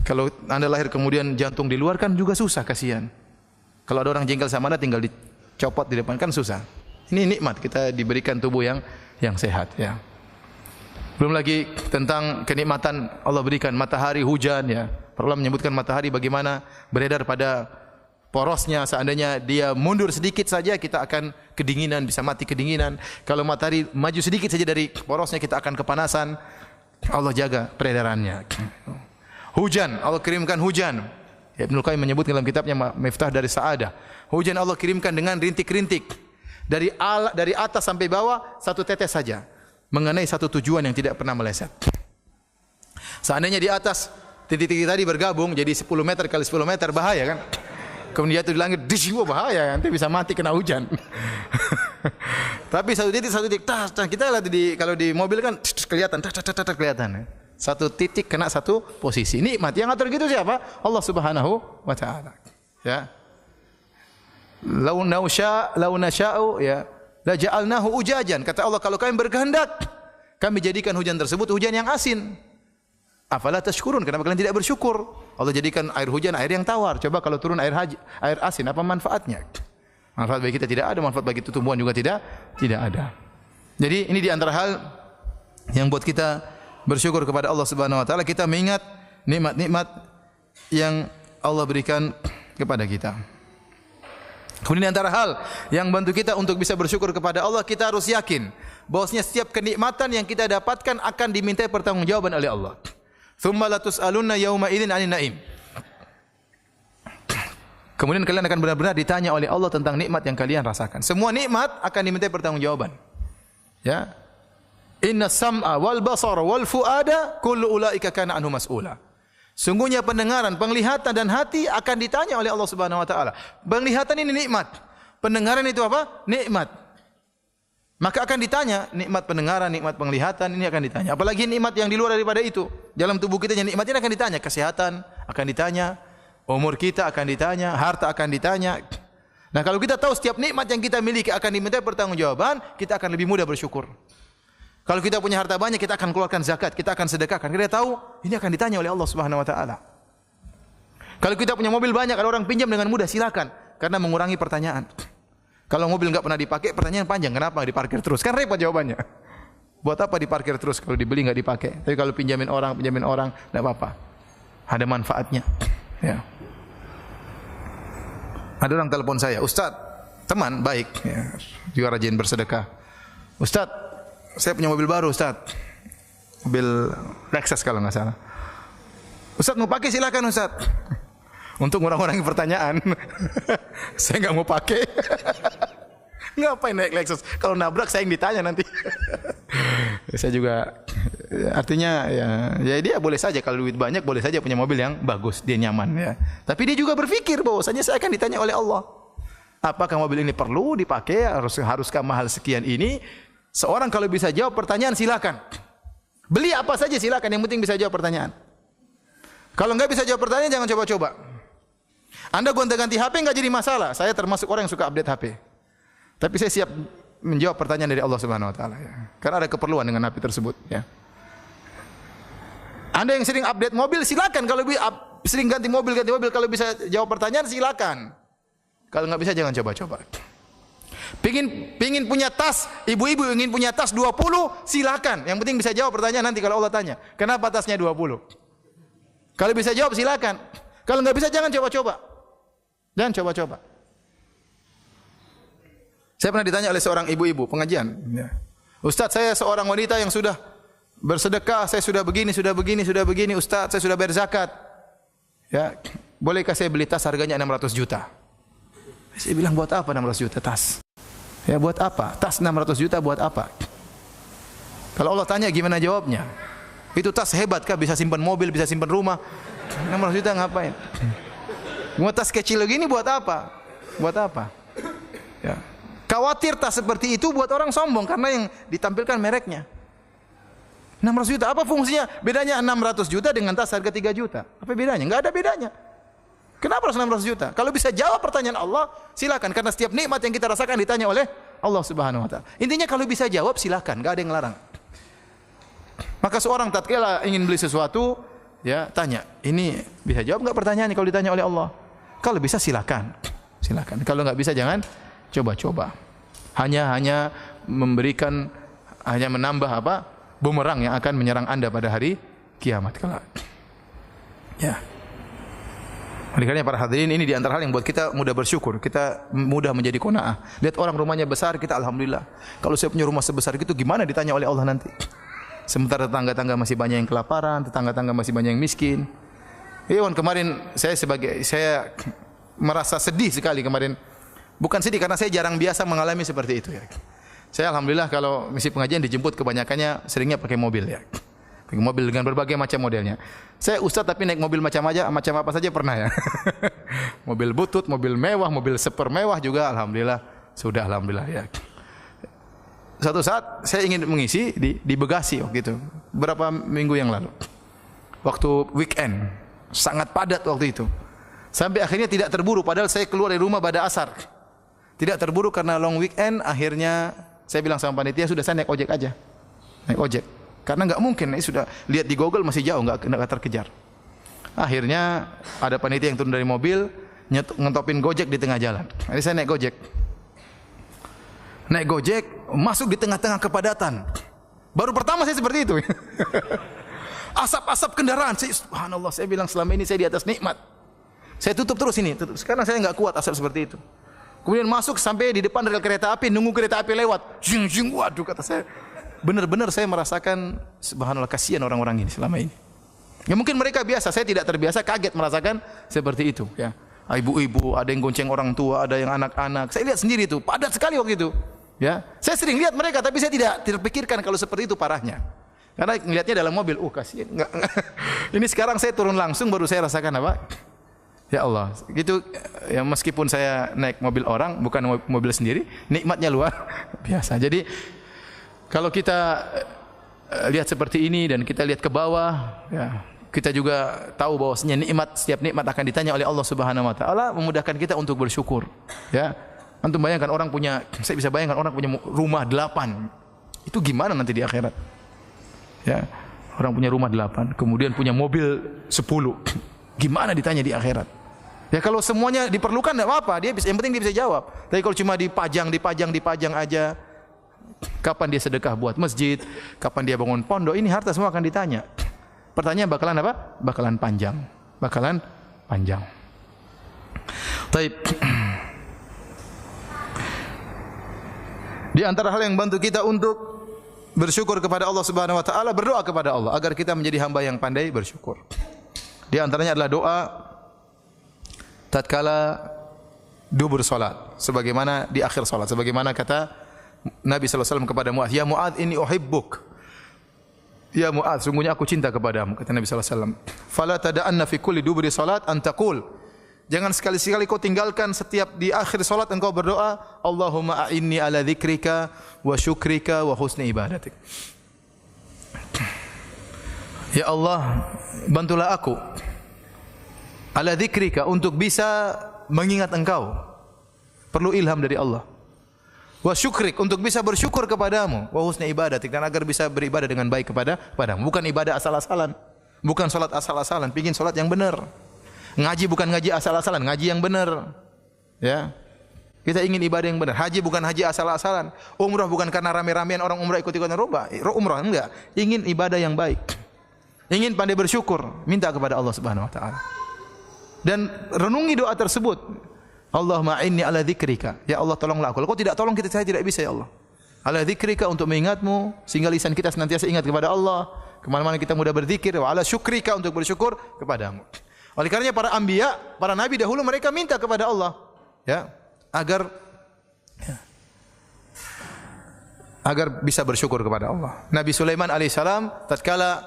Kalau Anda lahir kemudian jantung di luar kan juga susah, kasihan. Kalau ada orang jengkel sama Anda tinggal dicopot di depan kan susah. Ini nikmat kita diberikan tubuh yang sehat ya. Belum lagi tentang kenikmatan Allah berikan matahari, hujan ya. Allah menyebutkan matahari bagaimana beredar pada porosnya, seandainya dia mundur sedikit saja kita akan kedinginan, bisa mati kedinginan. Kalau matahari maju sedikit saja dari porosnya kita akan kepanasan. Allah jaga peredarannya. Hujan, Allah kirimkan hujan. Ibnu Qayyim menyebut dalam kitabnya Miftah dari Sa'adah. Hujan Allah kirimkan dengan rintik-rintik. Dari atas sampai bawah satu tetes saja. Mengenai satu tujuan yang tidak pernah meleset. Seandainya di atas titik-titik tadi bergabung jadi 10 meter kali 10 meter, bahaya kan? Kemudian jatuh di langit, bahaya, nanti bisa mati kena hujan. Tapi satu titik, kita lihat kalau di mobil kan kelihatan, kelihatan. Satu titik kena satu posisi. Nikmat yang ngatur gitu siapa? Allah Subhanahu wa taala. Ya. Lau nasha'u ya La ja'alnahu ujajan. Kata Allah, kalau kami berkehendak, kami jadikan hujan tersebut hujan yang asin. Afala tashkurun? Kenapa kalian tidak bersyukur? Allah jadikan air hujan air yang tawar. Coba kalau turun air asin, apa manfaatnya? Manfaat bagi kita tidak ada, manfaat bagi tumbuhan juga tidak ada. Jadi ini di antara hal yang buat kita bersyukur kepada Allah Subhanahu wa taala, kita mengingat nikmat-nikmat yang Allah berikan kepada kita. Kemudian di antara hal yang bantu kita untuk bisa bersyukur kepada Allah, kita harus yakin bahwasanya setiap kenikmatan yang kita dapatkan akan dimintai pertanggungjawaban oleh Allah. Tsumma latus'alunna yauma idzin 'anil na'im. Kemudian kalian akan benar-benar ditanya oleh Allah tentang nikmat yang kalian rasakan. Semua nikmat akan dimintai pertanggungjawaban. Ya. Inna sam'a wal basara wal fuada kullu ulaika kana anhu mas'ula. Sungguhnya pendengaran, penglihatan dan hati akan ditanya oleh Allah Subhanahu wa taala. Penglihatan ini nikmat. Pendengaran itu apa? Nikmat. Maka akan ditanya, nikmat pendengaran, nikmat penglihatan ini akan ditanya. Apalagi nikmat yang di luar daripada itu. Dalam tubuh kita yang nikmat ini akan ditanya, kesehatan akan ditanya, umur kita akan ditanya, harta akan ditanya. Nah, kalau kita tahu setiap nikmat yang kita miliki akan diminta pertanggungjawaban, kita akan lebih mudah bersyukur. Kalau kita punya harta banyak, kita akan keluarkan zakat, kita akan sedekahkan. Kita tahu ini akan ditanya oleh Allah Subhanahu wa taala. Kalau kita punya mobil banyak, kalau orang pinjam dengan mudah, silakan, karena mengurangi pertanyaan. Kalau mobil enggak pernah dipakai, pertanyaan panjang, kenapa enggak diparkir terus? Kan repot jawabannya. Buat apa diparkir terus kalau dibeli enggak dipakai? Tapi kalau pinjamin orang, enggak apa-apa. Ada manfaatnya. Ya. Ada orang telepon saya, Ustaz, teman baik, ya, juga rajin bersedekah. Ustaz, saya punya mobil baru, Ustaz. Mobil Lexus kalau enggak salah. Ustaz mau pakai silakan Ustaz. Untuk orang-orang yang pertanyaan, saya enggak mau pakai. Ngapain naik Lexus? Kalau nabrak saya yang ditanya nanti. Saya juga, artinya ya dia boleh saja kalau duit banyak, boleh saja punya mobil yang bagus, dia nyaman ya. Tapi dia juga berpikir bahwasanya saya akan ditanya oleh Allah. Apakah mobil ini perlu dipakai? Haruskah mahal sekian ini? Seorang kalau bisa jawab pertanyaan silakan. Beli apa saja silakan, yang penting bisa jawab pertanyaan. Kalau enggak bisa jawab pertanyaan jangan coba-coba. Anda gonta-ganti HP enggak jadi masalah. Saya termasuk orang yang suka update HP. Tapi saya siap menjawab pertanyaan dari Allah Subhanahu wa taala ya. Karena ada keperluan dengan HP tersebut ya. Anda yang sering update mobil silakan, kalau sering ganti mobil kalau bisa jawab pertanyaan silakan. Kalau enggak bisa jangan coba-coba. Pingin punya tas, ibu-ibu ingin punya tas 20, silakan. Yang penting bisa jawab pertanyaan nanti kalau Allah tanya. Kenapa tasnya 20? Kalau bisa jawab silakan. Kalau enggak bisa jangan coba-coba. Jangan coba-coba. Saya pernah ditanya oleh seorang ibu-ibu pengajian, ya. Ustaz, saya seorang wanita yang sudah bersedekah, saya sudah begini, Ustaz, saya sudah bayar zakat. Ya, bolehkah saya beli tas harganya 600 juta? Saya bilang, buat apa 600 juta tas? Ya, buat apa? Tas 600 juta buat apa? Kalau Allah tanya gimana jawabnya? Itu tas hebat kah? Bisa simpan mobil, bisa simpan rumah. 600 juta ngapain? Mau tas kecil begini buat apa? Buat apa? Ya. Khawatir tas seperti itu buat orang sombong karena yang ditampilkan mereknya. 600 juta, apa fungsinya? Bedanya 600 juta dengan tas harga 3 juta. Apa bedanya? Enggak ada bedanya. Kenapa harus 600 juta? Kalau bisa jawab pertanyaan Allah, silakan, karena setiap nikmat yang kita rasakan ditanya oleh Allah Subhanahu wa taala. Intinya kalau bisa jawab silakan, enggak ada yang larang. Maka seorang tatkala ingin beli sesuatu, ya tanya, ini bisa jawab enggak pertanyaannya kalau ditanya oleh Allah? Kalau bisa silakan. Silakan. Kalau enggak bisa jangan coba-coba. Hanya memberikan, hanya menambah apa? Bumerang yang akan menyerang Anda pada hari kiamat kelak. Ya. Oleh karena para hadirin, ini di antara hal yang buat kita mudah bersyukur, kita mudah menjadi qanaah. Lihat orang rumahnya besar, kita alhamdulillah. Kalau saya punya rumah sebesar itu gimana ditanya oleh Allah nanti? Sementara tetangga-tetangga masih banyak yang kelaparan, tetangga-tetangga masih banyak yang miskin. Kemarin saya merasa sedih sekali kemarin. Bukan sedih karena saya jarang biasa mengalami seperti itu ya. Saya alhamdulillah kalau misi pengajian dijemput kebanyakannya seringnya pakai mobil ya. Pakai mobil dengan berbagai macam modelnya. Saya ustaz tapi naik mobil macam apa saja pernah ya. Mobil butut, mobil mewah, mobil super mewah juga alhamdulillah. Sudah alhamdulillah ya. Satu saat saya ingin mengisi di Bekasi waktu itu. Beberapa minggu yang lalu. Waktu weekend. Sangat padat waktu itu. Sampai akhirnya tidak terburu padahal saya keluar dari rumah pada asar. Tidak terburu karena long weekend, akhirnya saya bilang sama panitia, sudah saya naik ojek aja. Naik ojek. Karena enggak mungkin, ini sudah lihat di Google masih jauh, enggak terkejar. Akhirnya ada panitia yang turun dari mobil, ngentopin Gojek di tengah jalan. Jadi saya naik Gojek. Naik Gojek, masuk di tengah-tengah kepadatan. Baru pertama saya seperti itu. Asap-asap kendaraan. Subhanallah, saya bilang selama ini saya di atas nikmat. Saya tutup terus ini. Sekarang saya enggak kuat asap seperti itu. Kemudian masuk sampai di depan rel kereta api, nunggu kereta api lewat. Jing jing, waduh kata saya. Benar-benar saya merasakan subhanallah kasihan orang-orang ini selama ini. Ya mungkin mereka biasa, saya tidak terbiasa, kaget merasakan seperti itu, ya. Ibu-ibu, ada yang gonceng orang tua, ada yang anak-anak. Saya lihat sendiri itu, padat sekali waktu itu. Ya. Saya sering lihat mereka tapi saya tidak terpikirkan kalau seperti itu parahnya. Karena melihatnya dalam mobil, kasihan. Ini sekarang saya turun langsung baru saya rasakan apa? Ya Allah, gitu ya, meskipun saya naik mobil orang bukan mobil sendiri, nikmatnya luar biasa. Jadi kalau kita lihat seperti ini dan kita lihat ke bawah, ya, kita juga tahu bahwasanya setiap nikmat akan ditanya oleh Allah Subhanahu wa taala, memudahkan kita untuk bersyukur. Ya. Antum bayangkan saya bisa bayangkan orang punya rumah 8. Itu gimana nanti di akhirat? Ya. Orang punya rumah 8, kemudian punya mobil 10. Gimana ditanya di akhirat? Ya kalau semuanya diperlukan enggak apa-apa, yang penting dia bisa jawab. Tapi kalau cuma dipajang aja, kapan dia sedekah buat masjid, kapan dia bangun pondok, ini harta semua akan ditanya. Pertanyaan bakalan apa? Bakalan panjang. Taib. Di antara hal yang bantu kita untuk bersyukur kepada Allah Subhanahu wa taala, berdoa kepada Allah agar kita menjadi hamba yang pandai bersyukur. Di antaranya adalah doa tatkala dubur salat, sebagaimana di akhir salat, sebagaimana kata Nabi sallallahu alaihi wasallam kepada Muadz, "Ya Muadz, inni uhibbuk." Ya Muadz, sungguhnya aku cinta kepadamu, kata Nabi sallallahu alaihi wasallam. "Fala tada'anna fi kulli duburi salat an taqul." Jangan sekali-sekali kau tinggalkan setiap di akhir salat engkau berdoa, "Allahumma a'inni ala dzikrika wa syukrika wa husni ibadatik." Ya Allah, bantulah aku ala dzikrika, untuk bisa mengingat engkau. Perlu ilham dari Allah. Wa syukrik, untuk bisa bersyukur kepadamu. Wa husni ibadatik, dan agar bisa beribadah dengan baik kepadamu. Bukan ibadah asal-asalan. Bukan salat asal-asalan, pengin salat yang benar. Ngaji bukan ngaji asal-asalan, ngaji yang benar. Ya. Kita ingin ibadah yang benar. Haji bukan haji asal-asalan. Umrah bukan karena rame-ramean orang umrah ikut-ikutan umrah, enggak. Ingin ibadah yang baik. Ingin pandai bersyukur, minta kepada Allah Subhanahu wa taala. Dan renungi doa tersebut. Allahumma inni ala dzikrika. Ya Allah, tolonglah aku. Kalau kau tidak tolong saya tidak bisa ya Allah. Ala dzikrika, untuk mengingatmu sehingga lisan kita senantiasa ingat kepada Allah. Kemana-mana kita mudah berzikir. Wa ala syukrika, untuk bersyukur kepadamu. Oleh karenanya para anbiya, para nabi dahulu mereka minta kepada Allah, ya, agar bisa bersyukur kepada Allah. Nabi Sulaiman alaihissalam tatkala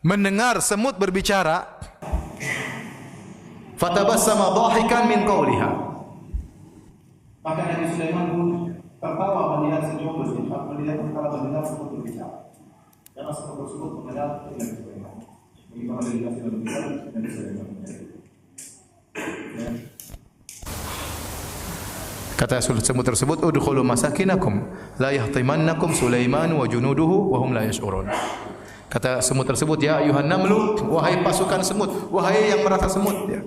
mendengar semut berbicara, fatabassama dhahikan min qawliha. Maka Nabi Sulaiman pun tertawa melihat senyum berbicara, mendengar semut berbicara. Karena semut tersebut mengenal Nabi Sulaiman. Bagaimana dengan Nabi Sulaiman? Kata semut tersebut, udkhulu masakinakum la yahtimannakum Sulaiman wa junuduhu wa hum la yash'urun. Kata semut tersebut, ya ayuhan namlu, wahai pasukan semut, wahai yang merasa semut, ya.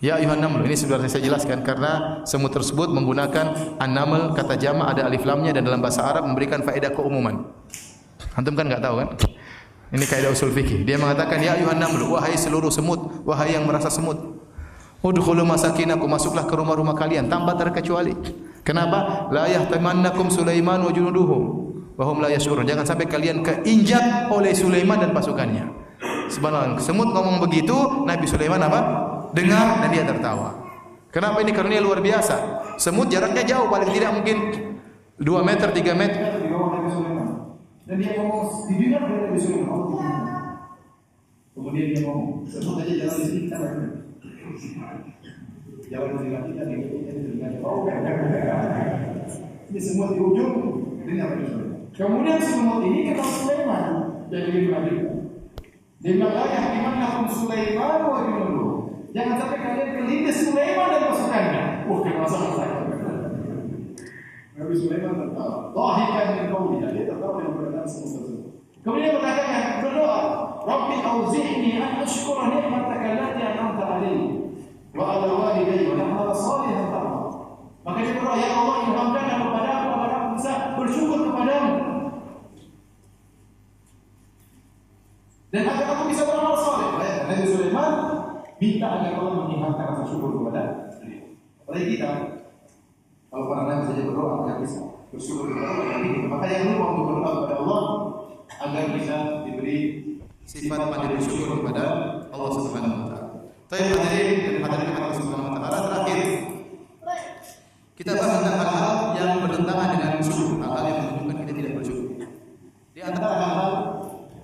Ya ayuhan namlu, ini sudah saya jelaskan karena semut tersebut menggunakan an-naml, kata jama' ada alif lamnya, dan dalam bahasa Arab memberikan faedah keumuman. Antum kan enggak tahu kan? Ini kaidah usul fikih. Dia mengatakan, ya ayuhan namlu, wahai seluruh semut, wahai yang merasa semut. Udkhulu masakinakum, masuklah ke rumah-rumah kalian tanpa terkecuali. Kenapa? La yahtamannakum Sulaiman wa junuduhu wa hum la yash'urun. Jangan sampai kalian keinjak oleh Sulaiman dan pasukannya. Subhanallah. Semut ngomong begitu, Nabi Sulaiman apa? Dengar dan dia tertawa. Kenapa? Ini karunia luar biasa. Semut jaraknya jauh, paling tidak mungkin 2 meter, 3 meter di bawah Nabi Sulaiman. Dan dia ngomong, didengar oleh Nabi Sulaiman. Kemudian dia ngomong, semut aja jalan di sini kita enggak. Jalan di sini kita dengan bau. Ini semut di ujung dengar Nabi Sulaiman. Kemudian semut ini ketemu Sulaiman jadi Nabi. Dia bilang, "Yakimannakum Sulaiman wa junuduhu." Jangan sampai kalian kelindes Sulaiman dan pasukannya. Wah, kena masalah saya. Nabi Sulaiman tertawa. Dhahikan min qawliha, dia tertawa dengan perkataan semua tersebut. Kemudian berdoa, Rabbi auzi'ni an ashkura ni'mataka allati an'amta 'alayya wa 'ala walidayya wa na'mal salihan tarda. Maka dia berdoa, ya Allah, ilhamkan kepadaku agar aku bisa bersyukur kepadamu. Dan agar aku bisa beramal saleh. Nabi Sulaiman minta agar Allah mengilhamkan rasa syukur kepada beliau. Apalagi kita, kalau para nabi saja berdoa agar bisa bersyukur kepada Allah, maka yang lupa untuk berdoa kepada Allah agar bisa diberi sifat pandai bersyukur kepada Allah Subhanahu wa taala. Hadirin Allah Subhanahu wa taala, terakhir kita bahas tentang hal-hal yang bertentangan dengan syukur, hal-hal yang menunjukkan kita tidak bersyukur. Di antara hal-hal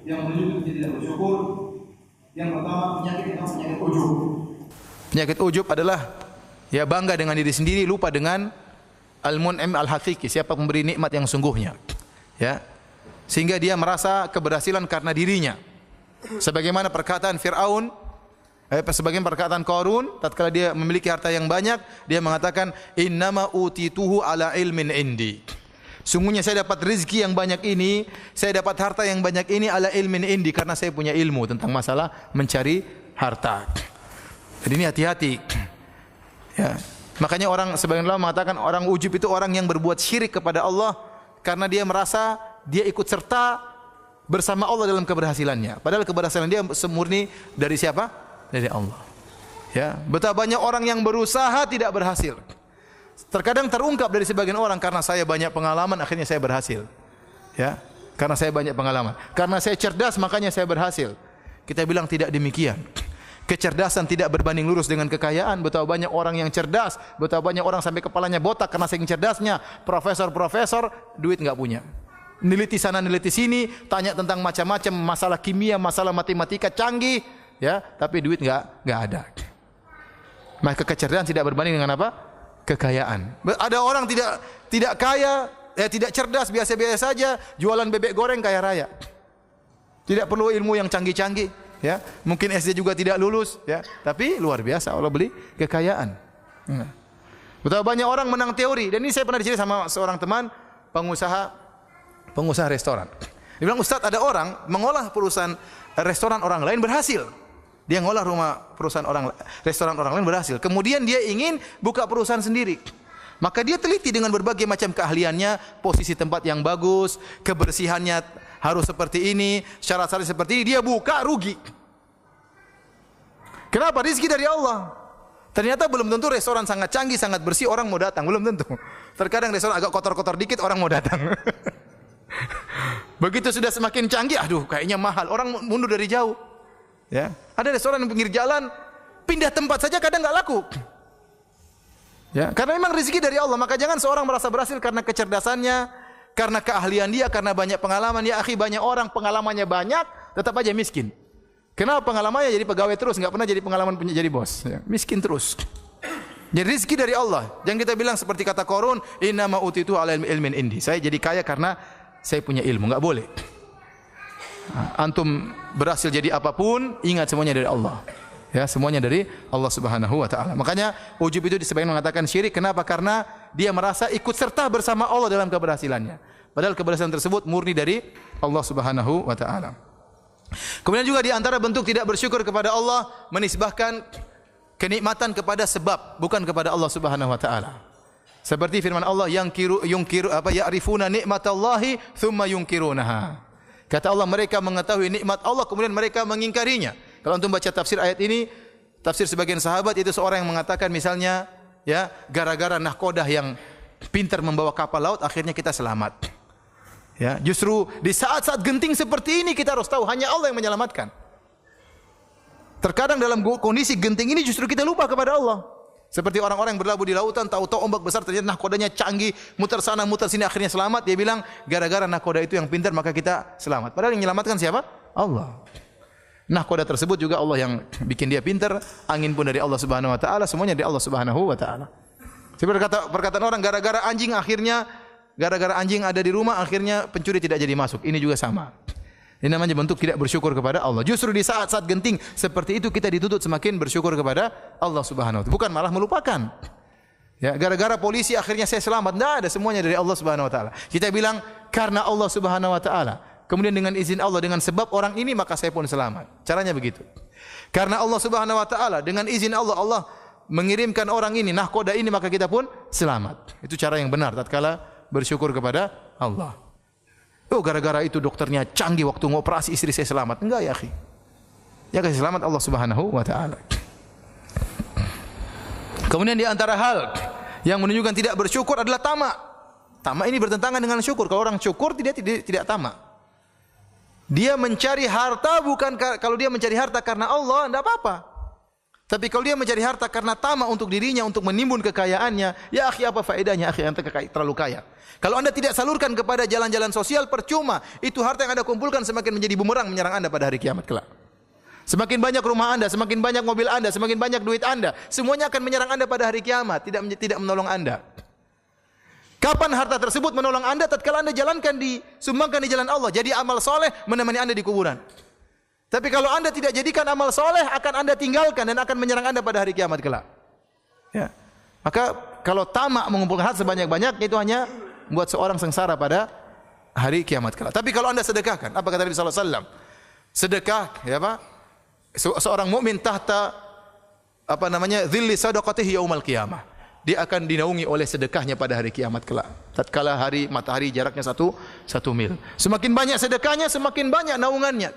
yang menunjukkan kita tidak bersyukur, yang pertama penyakit ujub. Penyakit ujub adalah ya bangga dengan diri sendiri, lupa dengan al-mun'im al-haqiqi, siapa pemberi nikmat yang sungguhnya. Ya. Sehingga dia merasa keberhasilan karena dirinya. Sebagaimana perkataan Fir'aun, sebagaimana perkataan Qarun, tatkala dia memiliki harta yang banyak, dia mengatakan innama utituhu ala ilmin indi. Sungguhnya saya dapat rezeki yang banyak ini, saya dapat harta yang banyak ini ala ilmin indi, karena saya punya ilmu tentang masalah mencari harta. Jadi ini hati-hati. Ya. Makanya orang sebagian ulama mengatakan orang ujub itu orang yang berbuat syirik kepada Allah karena dia merasa dia ikut serta bersama Allah dalam keberhasilannya. Padahal keberhasilan dia semurni dari siapa? Dari Allah. Ya, betapa banyak orang yang berusaha tidak berhasil. Terkadang terungkap dari sebagian orang, karena saya banyak pengalaman akhirnya saya berhasil. Ya, karena saya banyak pengalaman. Karena saya cerdas makanya saya berhasil. Kita bilang tidak demikian. Kecerdasan tidak berbanding lurus dengan kekayaan. Betapa banyak orang yang cerdas, betapa banyak orang sampai kepalanya botak karena saking cerdasnya. Profesor-profesor duit enggak punya. Neliti sana neliti sini, tanya tentang macam-macam masalah kimia, masalah matematika canggih, ya, tapi duit enggak ada. Maka kecerdasan tidak berbanding dengan apa? Kekayaan. Ada orang tidak kaya, tidak cerdas, biasa-biasa saja, jualan bebek goreng kaya raya. Tidak perlu ilmu yang canggih-canggih, ya. Mungkin SD juga tidak lulus, ya, tapi luar biasa Allah beli kekayaan. Betapa banyak orang menang teori, dan ini saya pernah diceritakan sama seorang teman pengusaha restoran. Dia bilang, Ustaz, ada orang mengolah perusahaan restoran orang lain berhasil. Dia ngolah restoran orang lain berhasil. Kemudian dia ingin buka perusahaan sendiri. Maka dia teliti dengan berbagai macam keahliannya, posisi tempat yang bagus, kebersihannya harus seperti ini, syarat-syarat seperti ini, dia buka rugi. Kenapa? Rezeki dari Allah. Ternyata belum tentu restoran sangat canggih, sangat bersih orang mau datang, belum tentu. Terkadang restoran agak kotor-kotor dikit orang mau datang. Begitu sudah semakin canggih, aduh kayaknya mahal, orang mundur dari jauh. Ya, ada restoran di pinggir jalan, pindah tempat saja kadang enggak laku. Ya, karena memang rezeki dari Allah. Maka jangan seorang merasa berhasil karena kecerdasannya, karena keahlian dia, karena banyak pengalaman. Ya akhi, banyak orang pengalamannya banyak, tetap aja miskin. Kenapa pengalamannya jadi pegawai terus, enggak pernah jadi pengalaman punya jadi bos? Ya, miskin terus. Jadi rezeki dari Allah. Jangan kita bilang seperti kata Qarun, innama utitu ala ilmin indi. Saya jadi kaya karena saya punya ilmu, enggak boleh. Antum berhasil jadi apapun, ingat semuanya dari Allah. Ya, semuanya dari Allah Subhanahu wa taala. Makanya ujub itu sebagian mengatakan syirik. Kenapa? Karena dia merasa ikut serta bersama Allah dalam keberhasilannya. Padahal keberhasilan tersebut murni dari Allah Subhanahu wa taala. Kemudian juga di antara bentuk tidak bersyukur kepada Allah, menisbahkan kenikmatan kepada sebab, bukan kepada Allah Subhanahu wa taala. Seperti firman Allah, ya'rifuna nikmatallahi tsumma yunkirunaha. Kata Allah, mereka mengetahui nikmat Allah kemudian mereka mengingkarinya. Kalau antum baca tafsir ayat ini, tafsir sebagian sahabat, itu seorang yang mengatakan misalnya, ya, gara-gara nahkodah yang pintar membawa kapal laut akhirnya kita selamat. Ya, justru di saat-saat genting seperti ini kita harus tahu hanya Allah yang menyelamatkan. Terkadang dalam kondisi genting ini justru kita lupa kepada Allah. Seperti orang-orang yang berlabuh di lautan, tahu-tahu ombak besar, ternyata nahkodanya canggih, muter sana muter sini akhirnya selamat. Dia bilang gara-gara nahkoda itu yang pintar maka kita selamat. Padahal yang menyelamatkan siapa? Allah. Nahkoda tersebut juga Allah yang bikin dia pintar, angin pun dari Allah Subhanahu wa taala, semuanya dari Allah Subhanahu wa taala. Seperti perkataan orang gara-gara anjing ada di rumah akhirnya pencuri tidak jadi masuk. Ini juga sama. Ini namanya bentuk tidak bersyukur kepada Allah. Justru di saat-saat genting seperti itu kita dituntut semakin bersyukur kepada Allah Subhanahu wa taala, bukan malah melupakan. Ya, gara-gara polisi akhirnya saya selamat. Tidak ada, semuanya dari Allah Subhanahu wa taala. Kita bilang karena Allah Subhanahu wa taala. Kemudian dengan izin Allah, dengan sebab orang ini maka saya pun selamat. Caranya begitu. Karena Allah Subhanahu wa taala, dengan izin Allah, Allah mengirimkan orang ini, nahkoda ini, maka kita pun selamat. Itu cara yang benar tatkala bersyukur kepada Allah. Oh, gara-gara itu dokternya canggih waktu ngoperasi istri saya selamat. Enggak ya, akhi. Ya, kasih selamat Allah Subhanahu wa taala. Kemudian di antara hal yang menunjukkan tidak bersyukur adalah tamak. Tamak ini bertentangan dengan syukur. Kalau orang syukur tidak tamak. Dia mencari harta bukan kalau dia mencari harta karena Allah, tidak apa-apa. Tapi kalau dia mencari harta karena tamak untuk dirinya, untuk menimbun kekayaannya, ya akhi, apa faedahnya akhi anda terlalu kaya? Kalau anda tidak salurkan kepada jalan-jalan sosial, percuma. Itu harta yang anda kumpulkan semakin menjadi bumerang menyerang anda pada hari kiamat kelak. Semakin banyak rumah anda, semakin banyak mobil anda, semakin banyak duit anda, semuanya akan menyerang anda pada hari kiamat, tidak menolong anda. Kapan harta tersebut menolong anda? Tatkala anda jalankan disumbangkan di jalan Allah, jadi amal soleh menemani anda di kuburan. Tapi kalau anda tidak jadikan amal soleh, akan anda tinggalkan dan akan menyerang anda pada hari kiamat kelak. Ya. Maka kalau tamak mengumpulkan harta sebanyak-banyak, itu hanya membuat seorang sengsara pada hari kiamat kelak. Tapi kalau anda sedekahkan, apa kata Nabi sallallahu alaihi wasallam? Sedekah, ya Pak? Seorang mukmin tahta dhilli sadaqatihi yaumal qiyamah. Dia akan dinaungi oleh sedekahnya pada hari kiamat kelak. Tatkala hari matahari jaraknya satu mil. Semakin banyak sedekahnya, semakin banyak naungannya.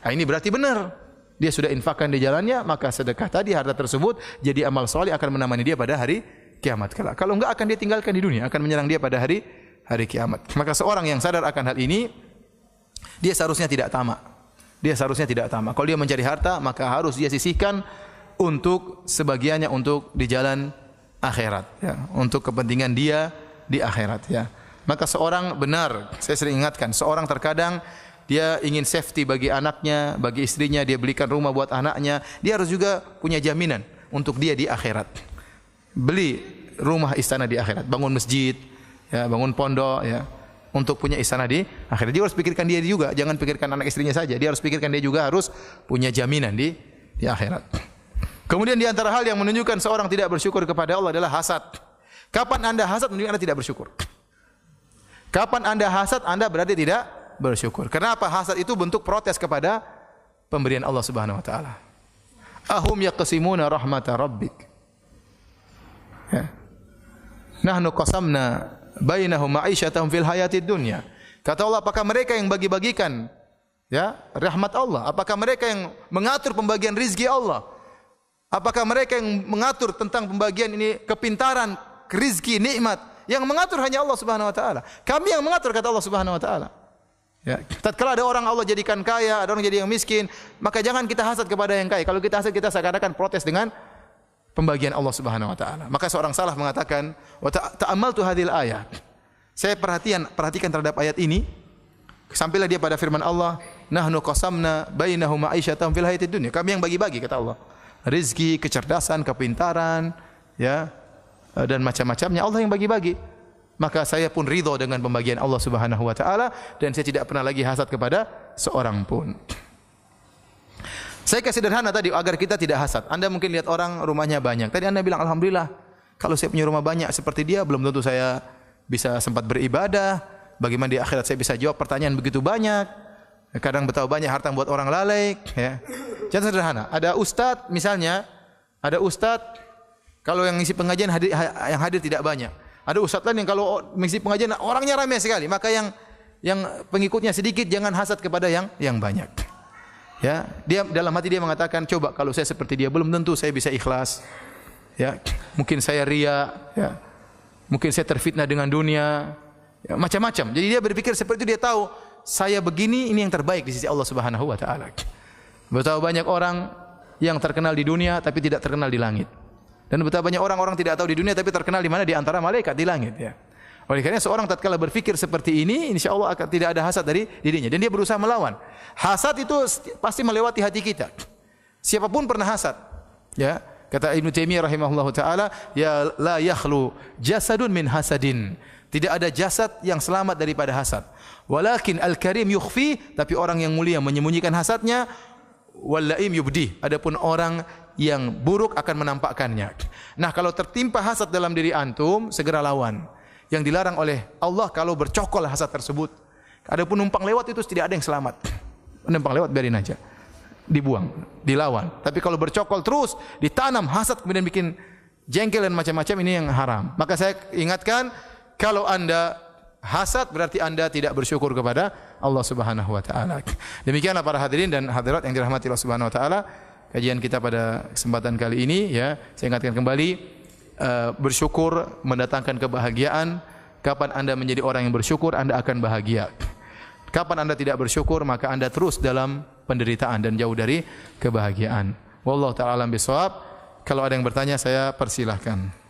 Nah, ini berarti benar. Dia sudah infakkan di jalannya, maka sedekah tadi, harta tersebut jadi amal soleh akan menemani dia pada hari kiamat kelak. Kalau enggak akan dia tinggalkan di dunia, akan menyerang dia pada hari kiamat. Maka seorang yang sadar akan hal ini, dia seharusnya tidak tamak. Kalau dia mencari harta, maka harus dia sisihkan untuk sebagiannya untuk di jalan akhirat, ya, untuk kepentingan dia di akhirat, ya. Maka seorang benar, saya sering ingatkan, seorang terkadang dia ingin safety bagi anaknya, bagi istrinya, dia belikan rumah buat anaknya, dia harus juga punya jaminan untuk dia di akhirat. Beli rumah istana di akhirat, bangun masjid, ya, bangun pondok, ya, untuk punya istana di akhirat. Dia harus pikirkan dia juga, jangan pikirkan anak istrinya saja. Dia harus pikirkan dia juga harus punya jaminan di akhirat. Kemudian di antara hal yang menunjukkan seorang tidak bersyukur kepada Allah adalah hasad. Kapan anda hasad menunjukkan anda tidak bersyukur. Kapan anda hasad, anda berarti tidak bersyukur. Kenapa? Hasad itu bentuk protes kepada pemberian Allah Subhanahu wa taala. Ahum yaqsimuna rahmata rabbik. Ya. Nahnu qasamna bainahum ma'isyatahum fil hayatid dunya. Kata Allah, apakah mereka yang bagi-bagikan, ya, rahmat Allah? Apakah mereka yang mengatur pembagian rizki Allah? Apakah mereka yang mengatur tentang pembagian ini kepintaran, rizki, nikmat? Yang mengatur hanya Allah Subhanahu wa taala. Kami yang mengatur, kata Allah Subhanahu wa taala. Ya, tatkala ada orang Allah jadikan kaya, ada orang jadi yang miskin, maka jangan kita hasad kepada yang kaya. Kalau kita hasad, kita seakan-akan protes dengan pembagian Allah Subhanahu wa taala. Maka seorang salaf mengatakan, wa ta'ammaltu hadhil ayat. Saya perhatikan terhadap ayat ini, sampailah dia pada firman Allah, nahnu qasamna bainahum ma'isyatahum fil hayatid dunya. Kami yang bagi-bagi, kata Allah. Rizki, kecerdasan, kepintaran, ya, dan macam-macamnya Allah yang bagi-bagi. Maka saya pun ridho dengan pembagian Allah Subhanahu wa taala dan saya tidak pernah lagi hasad kepada seorang pun. Saya kasih sederhana tadi agar kita tidak hasad. Anda mungkin lihat orang rumahnya banyak. Tadi Anda bilang alhamdulillah, kalau saya punya rumah banyak seperti dia, belum tentu saya bisa sempat beribadah. Bagaimana di akhirat saya bisa jawab pertanyaan begitu banyak. Kadang betapa banyak harta buat orang lalai, ya. Contoh sederhana, ada ustadz misalnya, ada ustadz kalau yang ngisi pengajian yang hadir tidak banyak. Ada ustadz lain yang kalau mengisi pengajian orangnya ramai sekali, maka yang pengikutnya sedikit, jangan hasad kepada yang banyak. Ya, dia dalam hati dia mengatakan, coba kalau saya seperti dia, belum tentu saya bisa ikhlas. Ya, mungkin saya ria, ya. Mungkin saya terfitnah dengan dunia, ya, macam-macam. Jadi dia berpikir seperti itu, dia tahu saya begini, ini yang terbaik di sisi Allah Subhanahu wa taala. Betapa banyak orang yang terkenal di dunia tapi tidak terkenal di langit. Dan betapa banyak orang-orang tidak tahu di dunia tapi terkenal di mana? Di antara malaikat di langit, ya. Oleh karena seorang tatkala berpikir seperti ini, insyaallah akan tidak ada hasad dari dirinya dan dia berusaha melawan. Hasad itu pasti melewati hati kita. Siapapun pernah hasad. Ya, kata Ibnu Taimiyah rahimahullahu taala, ya la yakhlu jasadun min hasadin. Tidak ada jasad yang selamat daripada hasad. Walakin al-karim yukhfi, tapi orang yang mulia menyembunyikan hasadnya, wal laim yubdi. Adapun orang yang buruk akan menampakkannya. Nah, kalau tertimpa hasad dalam diri antum, segera lawan. Yang dilarang oleh Allah kalau bercokol hasad tersebut. Adapun numpang lewat itu tidak ada yang selamat. Numpang lewat biarin aja. Dibuang, dilawan. Tapi kalau bercokol terus, ditanam hasad kemudian bikin jengkel dan macam-macam, ini yang haram. Maka saya ingatkan, kalau Anda hasad berarti Anda tidak bersyukur kepada Allah Subhanahu wa taala. Demikianlah para hadirin dan hadirat yang dirahmati Allah Subhanahu wa taala, kajian kita pada kesempatan kali ini ya. Saya ingatkan kembali, bersyukur mendatangkan kebahagiaan. Kapan Anda menjadi orang yang bersyukur, Anda akan bahagia. Kapan Anda tidak bersyukur, maka Anda terus dalam penderitaan dan jauh dari kebahagiaan. Wallahu taala alam bisawab. Kalau ada yang bertanya, saya persilahkan.